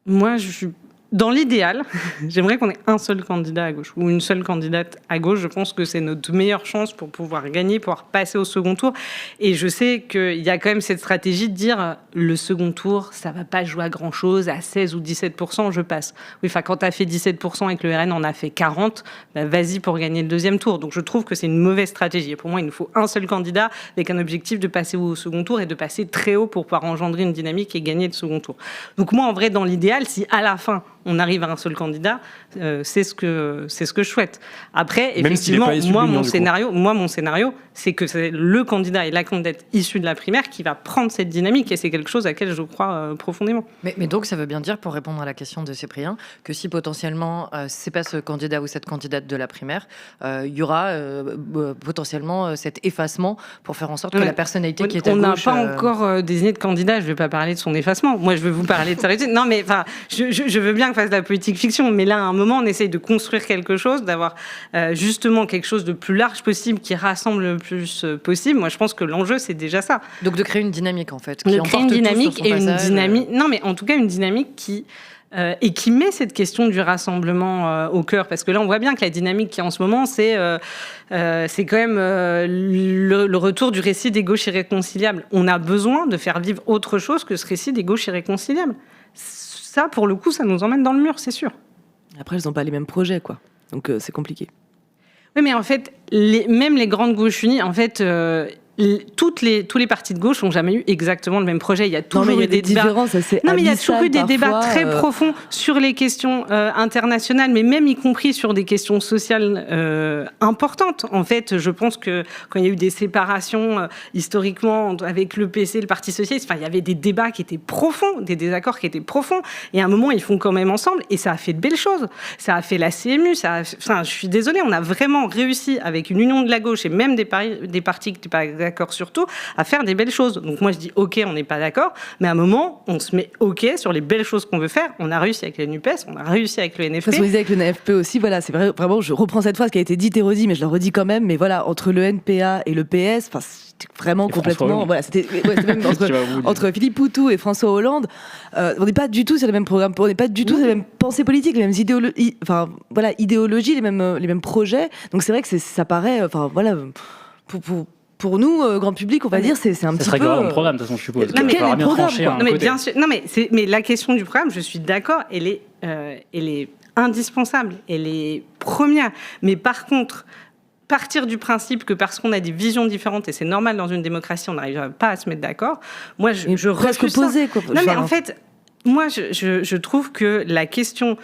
Moi, je suis dans l'idéal, j'aimerais qu'on ait un seul candidat à gauche ou une seule candidate à gauche. Je pense que c'est notre meilleure chance pour pouvoir gagner, pouvoir passer au second tour. Et je sais qu'il y a quand même cette stratégie de dire le second tour, ça va pas jouer à grand-chose, à 16 ou 17%, je passe. Oui, enfin, quand tu as fait 17% et que le RN en a fait 40%, bah, vas-y pour gagner le deuxième tour. Donc je trouve que c'est une mauvaise stratégie. Et pour moi, il nous faut un seul candidat avec un objectif de passer au second tour et de passer très haut pour pouvoir engendrer une dynamique et gagner le second tour. Donc moi, en vrai, dans l'idéal, si à la fin, on arrive à un seul candidat, c'est ce que je souhaite. Après, effectivement, mon scénario, c'est que c'est le candidat et la candidate issue de la primaire qui va prendre cette dynamique, et c'est quelque chose à laquelle je crois profondément. Mais donc, ça veut bien dire, pour répondre à la question de Cyprien, que si potentiellement, c'est pas ce candidat ou cette candidate de la primaire, il y aura potentiellement cet effacement pour faire en sorte que la personnalité qui est à gauche... On n'a pas encore désigné de candidat, je ne vais pas parler de son effacement. Moi, je vais vous parler de sa réussite. Non, mais je veux bien que fasse de la politique fiction, mais là, à un moment, on essaye de construire quelque chose, d'avoir justement quelque chose de plus large possible, qui rassemble le plus possible. Moi, je pense que l'enjeu, c'est déjà ça. Donc de créer une dynamique, en fait. De créer une dynamique et une dynamique... Non, mais en tout cas, une dynamique qui met cette question du rassemblement au cœur. Parce que là, on voit bien que la dynamique qui est en ce moment, c'est quand même le retour du récit des gauches irréconciliables. On a besoin de faire vivre autre chose que ce récit des gauches irréconciliables. Ça, pour le coup, ça nous emmène dans le mur, c'est sûr. Après, elles n'ont pas les mêmes projets, quoi. Donc, c'est compliqué. Oui, mais en fait, même les grandes gauches unies, en fait... tous les partis de gauche n'ont jamais eu exactement le même projet. Il y a toujours eu des différences assez non, mais il y a toujours eu des parfois, débats très profonds sur les questions internationales, mais même y compris sur des questions sociales importantes. En fait, je pense que quand il y a eu des séparations historiquement avec le PC, le Parti socialiste, il y avait des débats qui étaient profonds, des désaccords qui étaient profonds. Et à un moment, ils font quand même ensemble, et ça a fait de belles choses. Ça a fait la CMU. Je suis désolée, on a vraiment réussi avec une union de la gauche et même des partis qui n'étaient pas d'accord surtout, à faire des belles choses. Donc moi je dis ok, on n'est pas d'accord, mais à un moment on se met ok sur les belles choses qu'on veut faire. On a réussi avec la NUPES, on a réussi avec le NFP. Parce qu'on disait avec le NFP aussi, voilà, c'est vrai, vraiment, je reprends cette phrase qui a été dite et redite, mais je la redis quand même, mais voilà, entre le NPA et le PS, c'était vraiment complètement, voilà, c'était même entre Philippe Poutou et François Hollande, on n'est pas du tout sur les mêmes programmes, on n'est pas du tout sur les mêmes pensées politiques, les mêmes idéologies, les mêmes projets. Donc c'est vrai que ça paraît, pour nous, grand public, on va dire, c'est un petit peu... Ça serait grave le programme, de toute façon, je suppose. Non, mais quel est le programme, non, mais bien sûr. Non, mais la question du programme, je suis d'accord, elle est indispensable, elle est première. Mais par contre, partir du principe que parce qu'on a des visions différentes, et c'est normal dans une démocratie, on n'arrive pas à se mettre d'accord, moi, je refuse ça. Quoi. Non, mais en fait, moi, je trouve que la question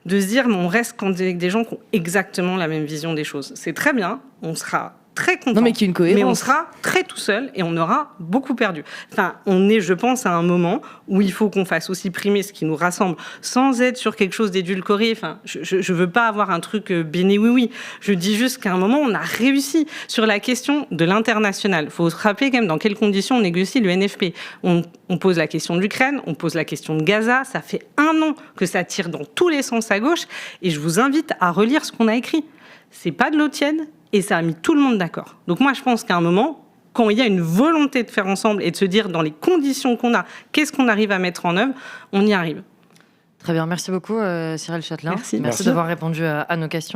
de se dire, on reste avec des gens qui ont exactement la même vision des choses, c'est très bien, on sera... très content, mais qu'il y ait une cohérence. Mais on sera très tout seul et on aura beaucoup perdu. Enfin, on est, je pense, à un moment où il faut qu'on fasse aussi primer ce qui nous rassemble, sans être sur quelque chose d'édulcoré. Enfin, je veux pas avoir un truc béni oui. Je dis juste qu'à un moment, on a réussi sur la question de l'international. Il faut se rappeler quand même dans quelles conditions on négocie le NFP. On pose la question de l'Ukraine, on pose la question de Gaza. Ça fait 1 an que ça tire dans tous les sens à gauche. Et je vous invite à relire ce qu'on a écrit. C'est pas de l'eau tiède. Et ça a mis tout le monde d'accord. Donc moi, je pense qu'à un moment, quand il y a une volonté de faire ensemble et de se dire dans les conditions qu'on a, qu'est-ce qu'on arrive à mettre en œuvre, on y arrive. Très bien, merci beaucoup Cyril Châtelain. Merci d'avoir répondu à nos questions.